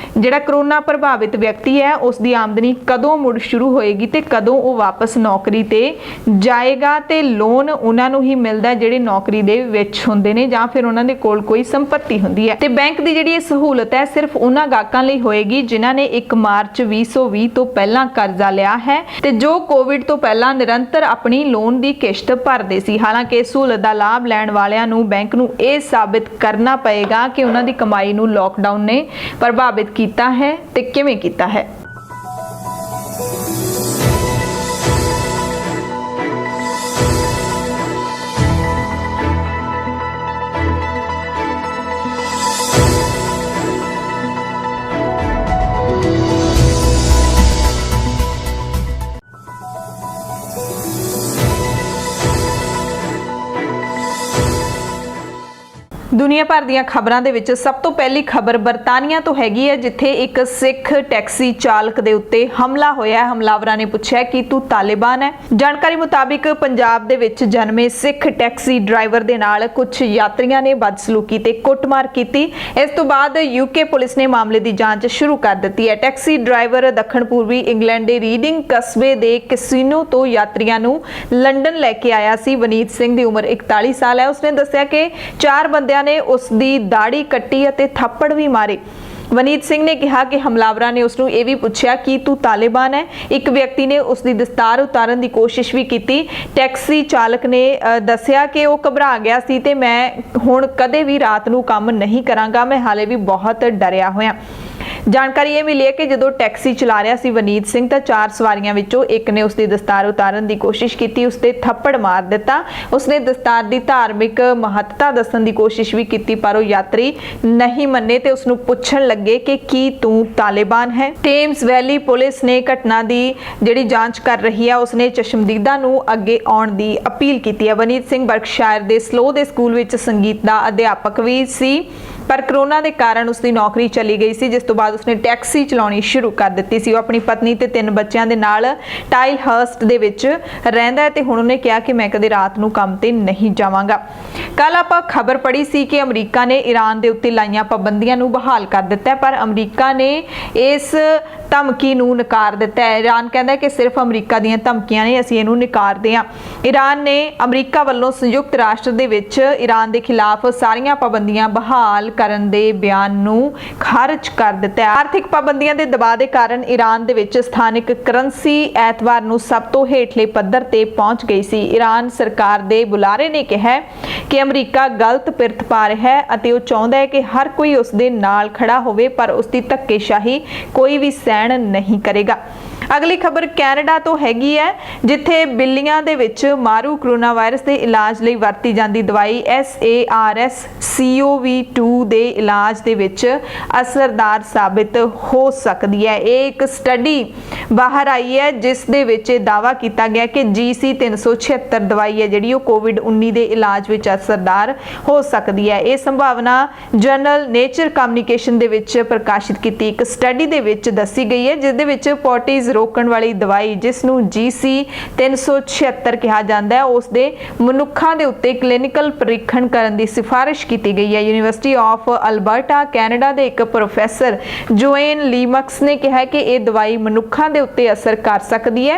ਪ੍ਰਭਾਵਿਤ ਵਿਅਕਤੀ ਹੈ ਉਸ ਦੀ ਆਮਦਨੀ ਕਦੋਂ ਮੁੜ ਸ਼ੁਰੂ ਹੋਏਗੀ ਤੇ ਕਦੋਂ ਉਹ ਵਾਪਸ ਨੌਕਰੀ ਤੇ ਜਾਏਗਾ ਤੇ ਲੋਨ ਉਹਨਾਂ ਨੂੰ ਹੀ ਮਿਲਦਾ ਜਿਹੜੇ ਨੌਕਰੀ ਦੇ ਵਿੱਚ ਹੁੰਦੇ ਨੇ ਜਾਂ ਫਿਰ ਉਹਨਾਂ ਦੇ ਕੋਲ ਕੋਈ ਸੰਪਤੀ ਹੁੰਦੀ ਹੈ। ਤੇ ਬੈਂਕ ਦੀ ਜਿਹੜੀ ਇਹ ਸਹੂਲਤ ਹੈ ਸਿਰਫ ਉਹਨਾਂ ਗਾਹਕਾਂ ਲਈ ਹੋਏਗੀ ਜਿਨ੍ਹਾਂ ਨੇ 1 ਮਾਰਚ 2020 ਤੋਂ ਪਹਿਲਾਂ ਕਰਜ਼ਾ ਲਿਆ ਹੈ ਤੇ ਜੋ ਕੋਵਿਡ ਤੋਂ ਪਹਿਲਾਂ ਨਿਰੰਤਰ ਆਪਣੀ ਲੋਨ ਦੀ ਕਿਸ਼ਤ ਭਰਦੇ ਸੀ। ਹਾਲਾਂਕਿ ਇਸ ਸਹੂਲਤ ਦਾ ਲਾਭ ਲੈਣ ਵਾਲਿਆਂ ਨੂੰ ਬੈਂਕ ਨੂੰ ਇਹ ਸਾਬਿਤ ਕਰਨਾ ਪਏਗਾ ਕਿ ਉਹਨਾਂ ਦੀ ਕਮਾਈ ਨੂੰ ਲਾਕਡਾਊਨ ਨੇ ਪ੍ਰਭਾਵਿਤ ਕੀਤਾ ਹੈ ਤੇ ਕਿਵੇਂ ਕੀਤਾ ਹੈ। ਦੁਨੀਆ ਭਰ ਦੀਆਂ ਖਬਰਾਂ ਦੇ ਵਿੱਚ ਸਭ ਤੋਂ ਪਹਿਲੀ ਖਬਰ ਬਰਤਾਨੀਆ ਤੋਂ ਹੈਗੀ ਹੈ, ਜਿੱਥੇ ਇੱਕ ਸਿੱਖ ਟੈਕਸੀ ਚਾਲਕ ਦੇ ਉੱਤੇ ਹਮਲਾ ਹੋਇਆ ਹੈ। ਹਮਲਾਵਰਾਂ ਨੇ ਪੁੱਛਿਆ ਕਿ ਤੂੰ ਤਾਲਿਬਾਨ ਹੈ। ਜਾਣਕਾਰੀ ਮੁਤਾਬਿਕ ਪੰਜਾਬ ਦੇ ਵਿੱਚ ਜਨਮੇ ਸਿੱਖ ਟੈਕਸੀ ਡਰਾਈਵਰ ਦੇ ਨਾਲ ਕੁਝ ਯਾਤਰੀਆਂ ਨੇ ਬਦਸਲੂਕੀ ਤੇ ਕੁੱਟਮਾਰ ਕੀਤੀ। ਇਸ ਤੋਂ ਬਾਅਦ ਯੂਕੇ ਪੁਲਿਸ ਨੇ ਮਾਮਲੇ ਦੀ ਜਾਂਚ ਸ਼ੁਰੂ ਕਰ ਦਿੱਤੀ ਹੈ। ਟੈਕਸੀ ਡਰਾਈਵਰ ਦੱਖਣ ਪੂਰਬੀ ਇੰਗਲੈਂਡ ਦੇ ਰੀਡਿੰਗ ਕਸਬੇ ਦੇ ਕੈਸੀਨੋ ਤੋਂ ਯਾਤਰੀਆਂ ਨੂੰ ਲੰਡਨ ਲੈ ਕੇ ਆਇਆ ਸੀ। ਵਨੀਤ ਸਿੰਘ ਦੀ ਉਮਰ 41 ਸਾਲ ਹੈ। ਉਸਨੇ ਦੱਸਿਆ ਕਿ 4 ਬੰਦਿਆਂ ਨੇ ਉਸ ਦੀ ਦਾੜੀ ਕੱਟੀ ਅਤੇ ਥੱਪੜ ਵੀ ਮਾਰੇ। ਵਨੀਤ ਸਿੰਘ ਨੇ ਕਿਹਾ ਕਿ ਹਮਲਾਵਰਾਂ ਨੇ ਉਸ ਨੂੰ ਇਹ ਵੀ ਪੁੱਛਿਆ ਕਿ ਤੂੰ ਤਾਲਿਬਾਨ ਹੈ। ਇੱਕ ਵਿਅਕਤੀ ਨੇ ਉਸ ਦੀ ਦਸਤਾਰ ਉਤਾਰਨ ਦੀ ਕੋਸ਼ਿਸ਼ ਵੀ ਕੀਤੀ। ਟੈਕਸੀ ਚਾਲਕ ਨੇ ਦੱਸਿਆ ਕਿ ਉਹ ਘਬਰਾ ਗਿਆ ਸੀ ਤੇ ਮੈਂ ਹੁਣ ਕਦੇ ਵੀ ਰਾਤ ਨੂੰ ਕੰਮ ਨਹੀਂ ਕਰਾਂਗਾ, ਮੈਂ ਹਾਲੇ ਵੀ ਬਹੁਤ ਡਰਿਆ ਹੋਇਆ। ਜਾਣਕਾਰੀ ਇਹ ਮਿਲੀ ਹੈ ਕਿ ਜਦੋਂ ਟੈਕਸੀ ਚਲਾ ਰਿਹਾ ਸੀ ਵਨੀਤ ਸਿੰਘ ਤਾਂ 4 ਸਵਾਰੀਆਂ ਵਿੱਚੋਂ ਇੱਕ ਨੇ ਉਸ ਦੀ ਦਸਤਾਰ ਉਤਾਰਨ ਦੀ ਕੋਸ਼ਿਸ਼ ਕੀਤੀ, ਉਸ ਤੇ ਥੱਪੜ ਮਾਰ ਦਿੱਤਾ। ਉਸਨੇ ਦਸਤਾਰ ਦੀ ਧਾਰਮਿਕ ਮਹੱਤਤਾ ਦੱਸਣ ਦੀ ਕੋਸ਼ਿਸ਼ ਵੀ ਕੀਤੀ, ਪਰ ਉਹ ਯਾਤਰੀ ਨਹੀਂ ਮੰਨੇ ਤੇ ਉਸ ਨੂੰ ਪੁੱਛਣ ਲੱਗੇ ਕਿ ਕੀ ਤੂੰ ਤਾਲਿਬਾਨ ਹੈ। ਟੇਮਸ ਵੈਲੀ ਪੁਲਿਸ ਨੇ ਘਟਨਾ ਦੀ ਜਿਹੜੀ ਜਾਂਚ ਕਰ ਰਹੀ ਹੈ, ਉਸਨੇ ਚਸ਼ਮਦੀਦਾਂ ਨੂੰ ਅੱਗੇ ਆਉਣ ਦੀ ਅਪੀਲ ਕੀਤੀ ਹੈ। ਵਨੀਤ ਸਿੰਘ ਬਰਕਸ਼ਾਇਰ ਦੇ ਸਲੋ ਦੇ ਸਕੂਲ ਵਿੱਚ ਸੰਗੀਤ ਦਾ ਅਧਿਆਪਕ ਵੀ ਸੀ, ਪਰ ਕਰੋਨਾ ਦੇ ਕਾਰਨ ਉਸ ਦੀ ਨੌਕਰੀ ਚਲੀ ਗਈ ਸੀ, ਜਿਸ ਤੋਂ ਬਾਅਦ ਉਸਨੇ ਟੈਕਸੀ ਚਲਾਉਣੀ ਸ਼ੁਰੂ ਕਰ ਦਿੱਤੀ ਸੀ। ਉਹ ਆਪਣੀ ਪਤਨੀ ਤੇ 3 ਬੱਚਿਆਂ ਦੇ ਨਾਲ ਟਾਈਲਹਰਸਟ ਦੇ ਵਿੱਚ ਰਹਿੰਦਾ ਹੈ ਤੇ ਹੁਣ ਉਹਨੇ ਕਿਹਾ ਕਿ ਮੈਂ ਕਦੇ ਰਾਤ ਨੂੰ ਕੰਮ ਤੇ ਨਹੀਂ ਜਾਵਾਂਗਾ। ਕੱਲ ਆਪਾਂ ਖਬਰ ਪੜ੍ਹੀ ਸੀ ਕਿ ਅਮਰੀਕਾ ਨੇ ਈਰਾਨ ਦੇ ਉੱਤੇ ਲਾਈਆਂ ਪਾਬੰਦੀਆਂ ਨੂੰ ਬਹਾਲ ਕਰ ਦਿੱਤਾ ਹੈ, ਪਰ ਅਮਰੀਕਾ ਨੇ ਇਸ ਧਮਕੀ ਨੂੰ ਨਕਾਰ ਦਿੱਤਾ ਹੈ। ਈਰਾਨ ਕਹਿੰਦਾ ਕਿ ਸਿਰਫ ਅਮਰੀਕਾ ਦੀਆਂ ਧਮਕੀਆਂ ਨੇ, ਅਸੀਂ ਇਹਨੂੰ ਨਕਾਰਦੇ ਹਾਂ। ਈਰਾਨ ਨੇ ਅਮਰੀਕਾ ਵੱਲੋਂ ਸੰਯੁਕਤ ਰਾਸ਼ਟਰ ਦੇ ਵਿੱਚ ਈਰਾਨ ਦੇ ਖਿਲਾਫ ਸਾਰੀਆਂ ਪਾਬੰਦੀਆਂ ਬਹਾਲ ਕਰਨ ਦੇ ਬਿਆਨ ਨੂੰ ਖਾਰਜ ਕਰ ਦਿੱਤਾ ਹੈ। ਆਰਥਿਕ ਪਾਬੰਦੀਆਂ ਦੇ ਦਬਾਅ ਦੇ ਕਾਰਨ ਈਰਾਨ ਦੇ ਵਿੱਚ ਸਥਾਨਿਕ ਕਰੰਸੀ ਐਤਵਾਰ ਨੂੰ ਸਭ ਤੋਂ ਹੇਠਲੇ ਪੱਧਰ ਤੇ ਪਹੁੰਚ ਗਈ ਸੀ। ਈਰਾਨ ਸਰਕਾਰ ਦੇ ਬੁਲਾਰੇ ਨੇ ਕਿਹਾ ਕਿ ਅਮਰੀਕਾ ਗਲਤ ਪਿਰਤ ਪਾ ਰਿਹਾ ਹੈ ਅਤੇ ਉਹ ਚਾਹੁੰਦਾ ਹੈ ਕਿ ਹਰ ਕੋਈ ਉਸ ਦੇ ਨਾਲ ਖੜਾ ਹੋਵੇ, ਪਰ ਉਸ ਦੀ ਧੱਕੇਸ਼ਾਹੀ ਕੋਈ ਵੀ ਸਹਿਣ ਨਹੀਂ ਕਰੇਗਾ। ਅਗਲੀ ਖਬਰ ਕੈਨੇਡਾ ਤੋਂ ਹੈਗੀ ਹੈ, ਜਿੱਥੇ ਬਿੱਲੀਆਂ ਦੇ ਵਿੱਚ ਮਾਰੂ ਕਰੋਨਾ ਵਾਇਰਸ ਦੇ ਇਲਾਜ ਲਈ ਵਰਤੀ ਜਾਂਦੀ ਦਵਾਈ SARS-CoV-2 ਦੇ ਇਲਾਜ ਦੇ ਵਿੱਚ ਅਸਰਦਾਰ ਸਾਬਿਤ ਹੋ ਸਕਦੀ ਹੈ। ਇਹ ਇੱਕ ਸਟੱਡੀ ਬਾਹਰ ਆਈ ਹੈ, ਜਿਸ ਦੇ ਵਿੱਚ ਇਹ ਦਾਅਵਾ ਕੀਤਾ ਗਿਆ ਕਿ GC376 ਦਵਾਈ ਹੈ ਜਿਹੜੀ ਉਹ ਕੋਵਿਡ-19 ਦੇ ਇਲਾਜ ਵਿੱਚ ਅਸਰਦਾਰ ਹੋ ਸਕਦੀ ਹੈ। ਇਹ ਸੰਭਾਵਨਾ ਜਰਨਲ ਨੇਚਰ ਕਮਿਊਨੀਕੇਸ਼ਨ ਦੇ ਵਿੱਚ ਪ੍ਰਕਾਸ਼ਿਤ ਕੀਤੀ ਇੱਕ ਸਟੱਡੀ ਦੇ ਵਿੱਚ ਦੱਸੀ ਗਈ ਹੈ, ਜਿਸ ਦੇ ਵਿੱਚ ਪੋਟੀਜ਼ ਰੋਕਣ ਵਾਲੀ ਦਵਾਈ ਜਿਸ ਨੂੰ GC376 ਕਿਹਾ ਜਾਂਦਾ ਹੈ, ਉਸ ਦੇ ਮਨੁੱਖਾਂ ਦੇ ਉੱਤੇ ਕਲੀਨਿਕਲ ਪਰੀਖਣ ਕਰਨ ਦੀ ਸਿਫਾਰਿਸ਼ ਕੀਤੀ ਗਈ ਹੈ। ਯੂਨੀਵਰਸਿਟੀ ਆਫ ਅਲਬਰਟਾ ਕੈਨੇਡਾ ਦੇ ਇੱਕ ਪ੍ਰੋਫੈਸਰ ਜੋਏਨ ਲੀਮਕਸ ਨੇ ਕਿਹਾ ਕਿ ਇਹ ਦਵਾਈ ਮਨੁੱਖਾਂ ਦੇ ਉੱਤੇ ਅਸਰ ਕਰ ਸਕਦੀ ਹੈ।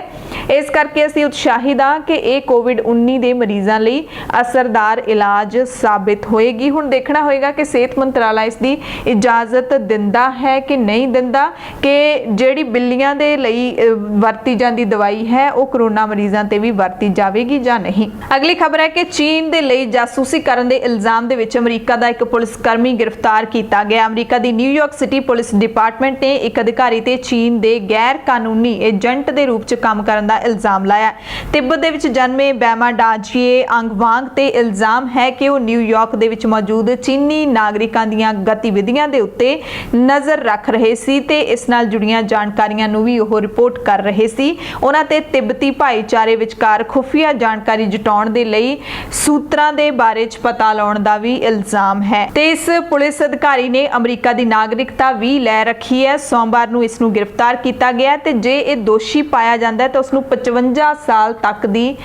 ਇਸ ਕਰਕੇ ਅਸੀਂ ਉਤਸ਼ਾਹਿਤ ਹਾਂ ਕਿ ਇਹ ਕੋਵਿਡ-19 ਦੇ ਮਰੀਜ਼ਾਂ ਲਈ ਅਸਰਦਾਰ ਇਲਾਜ ਸਾਬਿਤ ਹੋਏਗੀ। ਹੁਣ ਦੇਖਣਾ ਹੋਏਗਾ ਕਿ ਸਿਹਤ ਮੰਤਰਾਲਾ ਇਸ ਦੀ ਇਜਾਜ਼ਤ ਦਿੰਦਾ ਹੈ ਕਿ ਨਹੀਂ ਦਿੰਦਾ, ਕਿ ਜਿਹੜੀ ਬਿੱਲੀਆਂ ਦੇ ਲਈ ਵਰਤੀ ਜਾਂਦੀ ਦਵਾਈ ਹੈ ਉਹ ਕਰੋਨਾ ਮਰੀਜ਼ਾਂ ਤੇ ਵੀ ਵਰਤੀ ਜਾਵੇਗੀ ਜਾਂ ਨਹੀਂ। ਅਗਲੀ ਖਬਰ ਹੈ ਕਿ ਚੀਨ ਦੇ ਲਈ ਜਾਸੂਸੀ ਕਰਨ ਦੇ ਇਲਜ਼ਾਮ ਦੇ ਵਿੱਚ ਅਮਰੀਕਾ ਦਾ ਇੱਕ ਪੁਲਿਸ ਕਰਮੀ ਗ੍ਰਿਫਤਾਰ ਕੀਤਾ ਗਿਆ। ਅਮਰੀਕਾ ਦੀ ਨਿਊਯਾਰਕ ਸਿਟੀ ਪੁਲਿਸ ਡਿਪਾਰਟਮੈਂਟ ਨੇ ਇੱਕ ਅਧਿਕਾਰੀ ਤੇ ਚੀਨ ਦੇ ਗੈਰ ਕਾਨੂੰਨੀ ਏਜੰਟ ਦੇ ਰੂਪ 'ਚ ਕੰਮ ਕਰਨ ਦਾ ਇਲਜ਼ਾਮ ਲਾਇਆ। ਤਿੱਬਤ ਦੇ ਵਿੱਚ ਜਨਮੇ ਬੈਮਾ ਡਾਜੀਏ ਅੰਗਵਾਂਗ ਤੇ ਇਲਜ਼ਾਮ ਹੈ ਕਿ ਉਹ ਨਿਊਯਾਰਕ ਦੇ ਵਿੱਚ ਮੌਜੂਦ ਚੀਨੀ ਨਾਗਰਿਕਾਂ ਦੀਆਂ ਗਤੀਵਿਧੀਆਂ ਦੇ ਉੱਤੇ ਨਜ਼ਰ ਰੱਖ ਰਹੇ ਸੀ ਤੇ ਇਸ ਨਾਲ ਜੁੜੀਆਂ ਜਾਣਕਾਰੀਆਂ ਨੂੰ ਵੀ ਉਹ ਰਿਪੋਰਟ ਕਰ ਰਹੇ ਸੀ। ਉਹਨਾਂ ਤੇ ਤਿੱਬਤੀ ਭਾਈਚਾਰੇ ਵਿਚਕਾਰ ਖੁਫੀਆ ਜਾਣਕਾਰੀ ਜੁਟਾਉਣ ਦੇ ਲਈ ਸੂਤਰਾਂ ਦੇ ਬਾਰੇ 'ਚ ਪਤਾ ਲਾਉਣ ਦਾ ਵੀ ਇਲਜ਼ਾਮ ਹੈ ਤੇ ਇਸ ਪੁਲਿਸ ਅਧਿਕਾਰੀ ਨੇ ਅਮਰੀਕਾ ਦੀ ਨਾਗਰਿਕਤਾ ਵੀ ਲੈ ਰੱਖੀ ਹੈ। ਸੋਮਵਾਰ ਨੂੰ ਇਸ ਨੂੰ ਗ੍ਰਿਫਤਾਰ ਕੀਤਾ ਗਿਆ ਤੇ ਜੇ ਇਹ ਦੋਸ਼ੀ ਪਾਇਆ ਜਾਂਦਾ ਹੈ ਤਾਂ ਉਸ ਨੂੰ 55 ਸਾਲ ਤੱਕ ਦੀ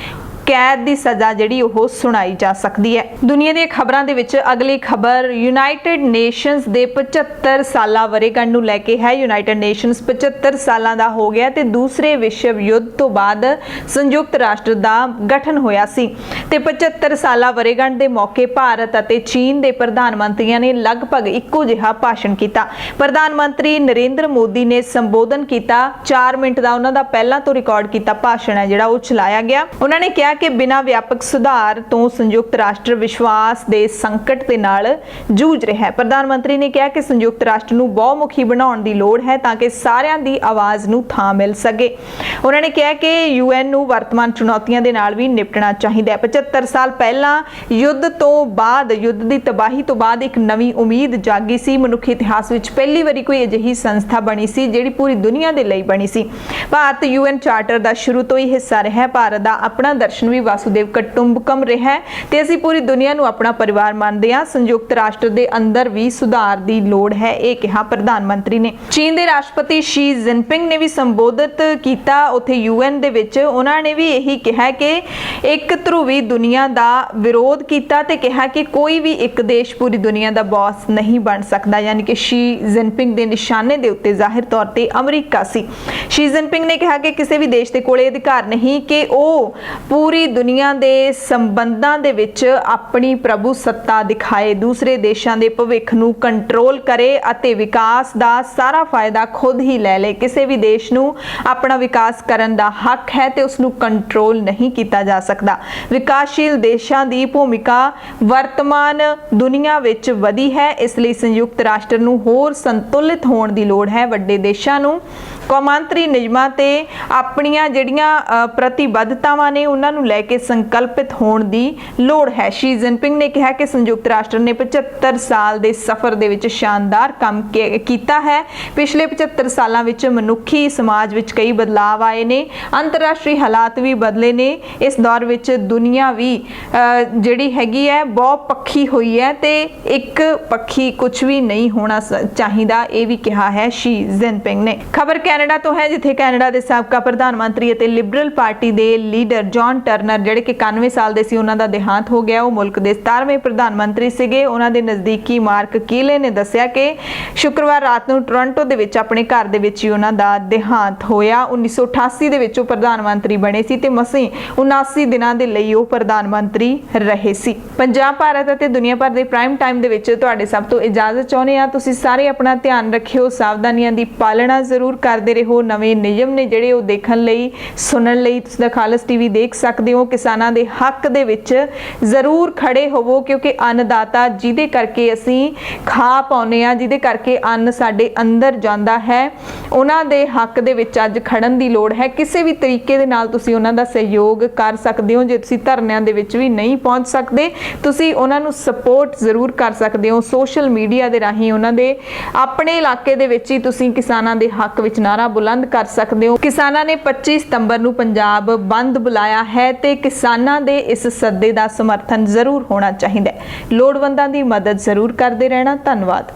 ਕੈਦ ਦੀ ਸਜ਼ਾ ਜਿਹੜੀ ਉਹ ਸੁਣਾਈ ਜਾ ਸਕਦੀ ਹੈ। ਦੁਨੀਆ ਦੀਆਂ ਖਬਰਾਂ ਦੇ ਵਿੱਚ ਅਗਲੀ ਖਬਰ ਯੂਨਾਈਟਿਡ ਨੇਸ਼ਨਸ ਦੇ 75 ਸਾਲਾ ਵਰ੍ਹੇਗੰਢ ਨੂੰ ਲੈ ਕੇ ਹੈ। ਯੂਨਾਈਟਿਡ ਨੇਸ਼ਨਸ 75 ਸਾਲਾਂ ਦਾ ਹੋ ਗਿਆ ਤੇ ਦੂਸਰੇ ਵਿਸ਼ਵ ਯੁੱਧ ਤੋਂ ਬਾਅਦ ਸੰਯੁਕਤ ਰਾਸ਼ਟਰ ਦਾ ਗਠਨ ਹੋਇਆ ਸੀ ਤੇ 75 ਸਾਲਾ ਵਰ੍ਹੇਗੰਢ ਦੇ ਮੌਕੇ ਭਾਰਤ ਅਤੇ ਚੀਨ ਦੇ ਪ੍ਰਧਾਨ ਮੰਤਰੀਆਂ ਨੇ ਲਗਭਗ ਇੱਕੋ ਜਿਹਾ ਭਾਸ਼ਣ ਕੀਤਾ। ਪ੍ਰਧਾਨ ਮੰਤਰੀ ਨਰਿੰਦਰ ਮੋਦੀ ਨੇ ਸੰਬੋਧਨ ਕੀਤਾ। 4 ਮਿੰਟ ਦਾ ਉਹਨਾਂ ਦਾ ਪਹਿਲਾਂ ਤੋਂ ਰਿਕਾਰਡ ਕੀਤਾ ਭਾਸ਼ਣ ਹੈ ਜਿਹੜਾ ਉਹ ਚਲਾਇਆ ਗਿਆ। ਉਹਨਾਂ ਨੇ ਕਿਹਾ ਕਿ ਬਿਨਾਂ ਵਿਆਪਕ ਸੁਧਾਰ ਤੋਂ ਸੰਯੁਕਤ ਰਾਸ਼ਟਰ ਵਿਸ਼ਵਾਸ ਦੇ ਸੰਕਟ ਦੇ ਨਾਲ ਜੂਝ ਰਿਹਾ ਹੈ। ਪ੍ਰਧਾਨ ਮੰਤਰੀ ਨੇ ਕਿਹਾ ਕਿ ਸੰਯੁਕਤ ਰਾਸ਼ਟਰ ਨੂੰ ਬਹੁਮੁਖੀ ਬਣਾਉਣ ਦੀ ਲੋੜ ਹੈ ਤਾਂ ਕਿ ਸਾਰਿਆਂ ਦੀ ਆਵਾਜ਼ ਨੂੰ ਥਾਂ ਮਿਲ ਸਕੇ। ਉਹਨਾਂ ਨੇ ਕਿਹਾ ਕਿ UN ਨੂੰ ਵਰਤਮਾਨ ਚੁਣੌਤੀਆਂ ਦੇ ਨਾਲ ਵੀ ਨਿਪਟਣਾ ਚਾਹੀਦਾ ਹੈ। 75 ਸਾਲ ਪਹਿਲਾਂ ਯੁੱਧ ਤੋਂ ਬਾਅਦ, ਯੁੱਧ ਦੀ ਤਬਾਹੀ ਤੋਂ ਬਾਅਦ ਇੱਕ ਨਵੀਂ ਉਮੀਦ ਜਾਗੀ ਸੀ। ਮਨੁੱਖੀ ਇਤਿਹਾਸ ਵਿੱਚ ਪਹਿਲੀ ਵਾਰੀ ਕੋਈ ਅਜਿਹੀ ਸੰਸਥਾ ਬਣੀ ਸੀ ਜਿਹੜੀ ਪੂਰੀ ਦੁਨੀਆ ਦੇ ਲਈ ਬਣੀ ਸੀ। ਭਾਰਤ UN ਚਾਰਟਰ ਦਾ ਸ਼ੁਰੂ ਤੋਂ ਹੀ ਹਿੱਸਾ ਰਿਹਾ ਹੈ। ਭਾਰਤ ਦਾ ਆਪਣਾ ਦਰਸ਼ਨ ਦਰਸ਼ਨ ਵੀ ਵਾਸੁਦੇਵ ਕੁਟੁੰਬਕਮ ਰਿਹਾ ਹੈ ਤੇ ਅਸੀਂ ਪੂਰੀ ਦੁਨੀਆ ਨੂੰ ਆਪਣਾ ਪਰਿਵਾਰ ਮੰਨਦੇ ਹਾਂ। ਸੰਯੁਕਤ ਰਾਸ਼ਟਰ ਦੇ ਅੰਦਰ ਵੀ ਸੁਧਾਰ ਦੀ ਲੋੜ ਹੈ, ਇਹ ਕਿਹਾ ਪ੍ਰਧਾਨ ਮੰਤਰੀ ਨੇ। ਚੀਨ ਦੇ ਰਾਸ਼ਟਰਪਤੀ ਸ਼ੀ ਜਿਨਪਿੰਗ ਨੇ ਵੀ ਸੰਬੋਧਿਤ ਕੀਤਾ ਉੱਥੇ UN ਦੇ ਵਿੱਚ। ਉਹਨਾਂ ਨੇ ਵੀ ਇਹੀ ਕਿਹਾ ਕਿ ਇੱਕ ਧਰੁਵੀ ਦੁਨੀਆ ਦਾ ਵਿਰੋਧ ਕੀਤਾ ਤੇ ਕਿਹਾ ਕਿ ਕੋਈ ਵੀ ਇੱਕ ਦੇਸ਼ ਪੂਰੀ ਦੁਨੀਆ ਦਾ ਬੌਸ ਨਹੀਂ ਬਣ ਸਕਦਾ, ਯਾਨੀ ਕਿ ਸ਼ੀ ਜਿਨਪਿੰਗ ਦੇ ਨਿਸ਼ਾਨੇ ਦੇ ਉੱਤੇ ਜ਼ਾਹਿਰ ਤੌਰ ਤੇ ਅਮਰੀਕਾ ਸੀ। ਸ਼ੀ ਜਿਨਪਿੰਗ ਨੇ ਕਿਹਾ ਕਿ ਕਿਸੇ ਵੀ ਦੇਸ਼ ਦੇ ਕੋਲੇ ਅਧਿਕਾਰ ਨਹੀਂ ਕਿ ਉਹ ਪੂਰੀ ਦੁਨੀਆ ਦੇ ਸੰਬੰਧਾਂ ਦੇ ਵਿੱਚ ਆਪਣੀ ਪ੍ਰਭੂ ਸੱਤਾ ਦਿਖਾਏ, ਦੂਸਰੇ ਦੇਸ਼ਾਂ ਦੇ ਭਵਿੱਖ ਨੂੰ ਕੰਟਰੋਲ ਕਰੇ ਅਤੇ ਵਿਕਾਸ ਦਾ ਸਾਰਾ ਫਾਇਦਾ ਖੁਦ ਹੀ ਲੈ ਲੇ। ਕਿਸੇ ਵੀ ਦੇਸ਼ ਨੂੰ ਆਪਣਾ ਵਿਕਾਸ ਕਰਨ ਦਾ ਹੱਕ ਹੈ ਤੇ ਉਸ ਨੂੰ ਕੰਟਰੋਲ ਨਹੀਂ ਕੀਤਾ ਜਾ ਸਕਦਾ। ਵਿਕਾਸਸ਼ੀਲ ਦੇਸ਼ਾਂ ਦੀ ਭੂਮਿਕਾ ਵਰਤਮਾਨ ਦੁਨੀਆ ਵਿੱਚ ਵਧੀ ਹੈ, ਇਸ ਲਈ ਸੰਯੁਕਤ ਰਾਸ਼ਟਰ ਨੂੰ ਹੋਰ ਸੰਤੁਲਿਤ ਹੋਣ ਦੀ ਲੋੜ ਹੈ। ਵੱਡੇ ਦੇਸ਼ਾਂ ਨੂੰ ਕੌਮਾਂਤਰੀ ਨਿਯਮਾਂ ਤੇ ਆਪਣੀਆਂ ਜਿਹੜੀਆਂ ਪ੍ਰਤੀਬੱਧਤਾਵਾਂ ਨੇ ਉਹਨਾਂ ਨੂੰ ਲੈ ਕੇ ਸੰਕਲਪਿਤ ਹੋਣ ਦੀ ਲੋੜ ਹੈ। ਸ਼ੀ ਜਿਨਪਿੰਗ ਨੇ ਕਿਹਾ ਕਿ ਸੰਯੁਕਤ ਰਾਸ਼ਟਰ ਨੇ 75 ਸਾਲ ਦੇ ਸਫ਼ਰ ਦੇ ਵਿੱਚ ਸ਼ਾਨਦਾਰ ਕੰਮ ਕੀਤਾ ਹੈ। ਪਿਛਲੇ 75 ਸਾਲਾਂ ਵਿੱਚ ਮਨੁੱਖੀ ਸਮਾਜ ਵਿੱਚ ਕਈ ਬਦਲਾਅ ਆਏ ਨੇ, ਅੰਤਰਰਾਸ਼ਟਰੀ ਹਾਲਾਤ ਵੀ ਬਦਲੇ ਨੇ। ਇਸ ਦੌਰ ਵਿੱਚ ਦੁਨੀਆ ਵੀ ਜਿਹੜੀ ਹੈਗੀ ਹੈ ਬਹੁ ਪੱਖੀ ਹੋਈ ਹੈ ਤੇ ਇੱਕ ਪੱਖੀ ਕੁਝ ਵੀ ਨਹੀਂ ਹੋਣਾ ਚਾਹੀਦਾ, ਇਹ ਵੀ ਕਿਹਾ ਹੈ ਸ਼ੀ ਜਿਨਪਿੰਗ ਨੇ। ਖਬਰ ਕੈਨੇਡਾ ਤੋਂ ਹੈ, ਜਿੱਥੇ ਕੈਨੇਡਾ ਦੇ ਸਾਬਕਾ ਪ੍ਰਧਾਨ ਮੰਤਰੀ ਅਤੇ ਲਿਬਰਲ ਪਾਰਟੀ ਦੇ ਲੀਡਰ ਜੌਨ ਟਰਨਰ ਜਿਹੜੇ ਕਿ 91 ਸਾਲ ਦੇ ਸੀ, ਉਹਨਾਂ ਦਾ ਦੇਹਾਂਤ ਹੋ ਗਿਆ। ਉਹ ਮੁਲਕ ਦੇ 17ਵੇਂ ਪ੍ਰਧਾਨ ਮੰਤਰੀ ਸੀਗੇ। ਉਹਨਾਂ ਦੇ ਨਜ਼ਦੀਕੀ ਮਾਰਕ ਕੀਲੇ ਨੇ ਦੱਸਿਆ ਕਿ ਸ਼ੁੱਕਰਵਾਰ ਰਾਤ ਨੂੰ ਟੋਰਾਂਟੋ ਦੇ ਵਿੱਚ ਆਪਣੇ ਘਰ ਦੇ ਵਿੱਚ ਹੀ ਉਹਨਾਂ ਦਾ ਦੇਹਾਂਤ ਹੋਇਆ। 1988 ਦੇ ਵਿੱਚ ਉਹ ਪ੍ਰਧਾਨ ਮੰਤਰੀ ਬਣੇ ਸੀ ਤੇ ਮਸੀਂ 79 ਦਿਨਾਂ ਦੇ ਲਈ ਉਹ ਪ੍ਰਧਾਨ ਮੰਤਰੀ ਰਹੇ ਸੀ। ਪੰਜਾਬ, ਭਾਰਤ ਅਤੇ ਦੁਨੀਆ ਭਰ ਦੇ ਪ੍ਰਾਈਮ ਟਾਈਮ ਦੇ ਵਿੱਚ ਤੁਹਾਡੇ ਸਭ ਤੋਂ ਇਜਾਜ਼ਤ ਚਾਹੁੰਦੇ ਆ। ਤੁਸੀਂ ਸਾਰੇ ਆਪਣਾ ਧਿਆਨ ਰੱਖਿਓ, ਸਾਵਧਾਨੀਆਂ ਦੀ ਪਾਲਣਾ ਜ਼ਰੂਰ ਕਰਦੇ ਰਹੋ। ਨਵੇਂ ਨਿਯਮ ਨੇ ਜਿਹੜੇ ਉਹ ਦੇਖਣ ਲਈ, ਸੁਣਨ ਲਈ ਤੁਸੀਂ ਦਾ ਖਾਲਸ ਟੀਵੀ ਦੇਖ ਸਕਦੇ ਹੋ। ਕਿਸਾਨਾਂ ਦੇ ਹੱਕ ਦੇ ਵਿੱਚ ਜ਼ਰੂਰ ਖੜੇ ਹੋਵੋ, ਕਿਉਂਕਿ ਅੰਨਦਾਤਾ ਜਿਹਦੇ ਕਰਕੇ ਅਸੀਂ ਖਾ ਪਾਉਂਦੇ ਆ, ਜਿਹਦੇ ਕਰਕੇ ਅੰਨ ਸਾਡੇ ਅੰਦਰ ਜਾਂਦਾ ਹੈ, ਉਹਨਾਂ ਦੇ ਹੱਕ ਦੇ ਵਿੱਚ ਅੱਜ ਖੜਨ ਦੀ ਲੋੜ ਹੈ। ਕਿਸੇ ਵੀ ਤਰੀਕੇ ਦੇ ਨਾਲ ਤੁਸੀਂ ਉਹਨਾਂ ਦਾ ਸਹਿਯੋਗ ਕਰ ਸਕਦੇ ਹੋ। ਜੇ ਤੁਸੀਂ ਧਰਨਿਆਂ ਦੇ ਵਿੱਚ ਵੀ ਨਹੀਂ ਪਹੁੰਚ ਸਕਦੇ, ਤੁਸੀਂ ਉਹਨਾਂ ਨੂੰ ਸਪੋਰਟ ਜ਼ਰੂਰ ਕਰ ਸਕਦੇ ਹੋ। ਸੋਸ਼ਲ ਮੀਡੀਆ ਦੇ ਰਾਹੀਂ ਉਹਨਾਂ ਦੇ ਆਪਣੇ ਇਲਾਕੇ ਦੇ ਵਿੱਚ ਹੀ ਤੁਸੀਂ ਕਿਸਾਨਾਂ ਦੇ ਹੱਕ ਵਿੱਚ ਨਾਰਾ ਬੁਲੰਦ ਕਰ ਸਕਦੇ ਹੋ। ਕਿਸਾਨਾਂ ਨੇ 25 ਸਤੰਬਰ ਨੂੰ ਪੰਜਾਬ ਬੰਦ ਬੁਲਾਇਆ ਹੈ ਤੇ ਕਿਸਾਨਾਂ ਦੇ ਇਸ ਸੱਦੇ ਦਾ ਸਮਰਥਨ ਜ਼ਰੂਰ ਹੋਣਾ ਚਾਹੀਦਾ ਹੈ। ਲੋੜਵੰਦਾਂ ਦੀ ਮਦਦ ਜ਼ਰੂਰ ਕਰਦੇ ਰਹਿਣਾ। ਧੰਨਵਾਦ।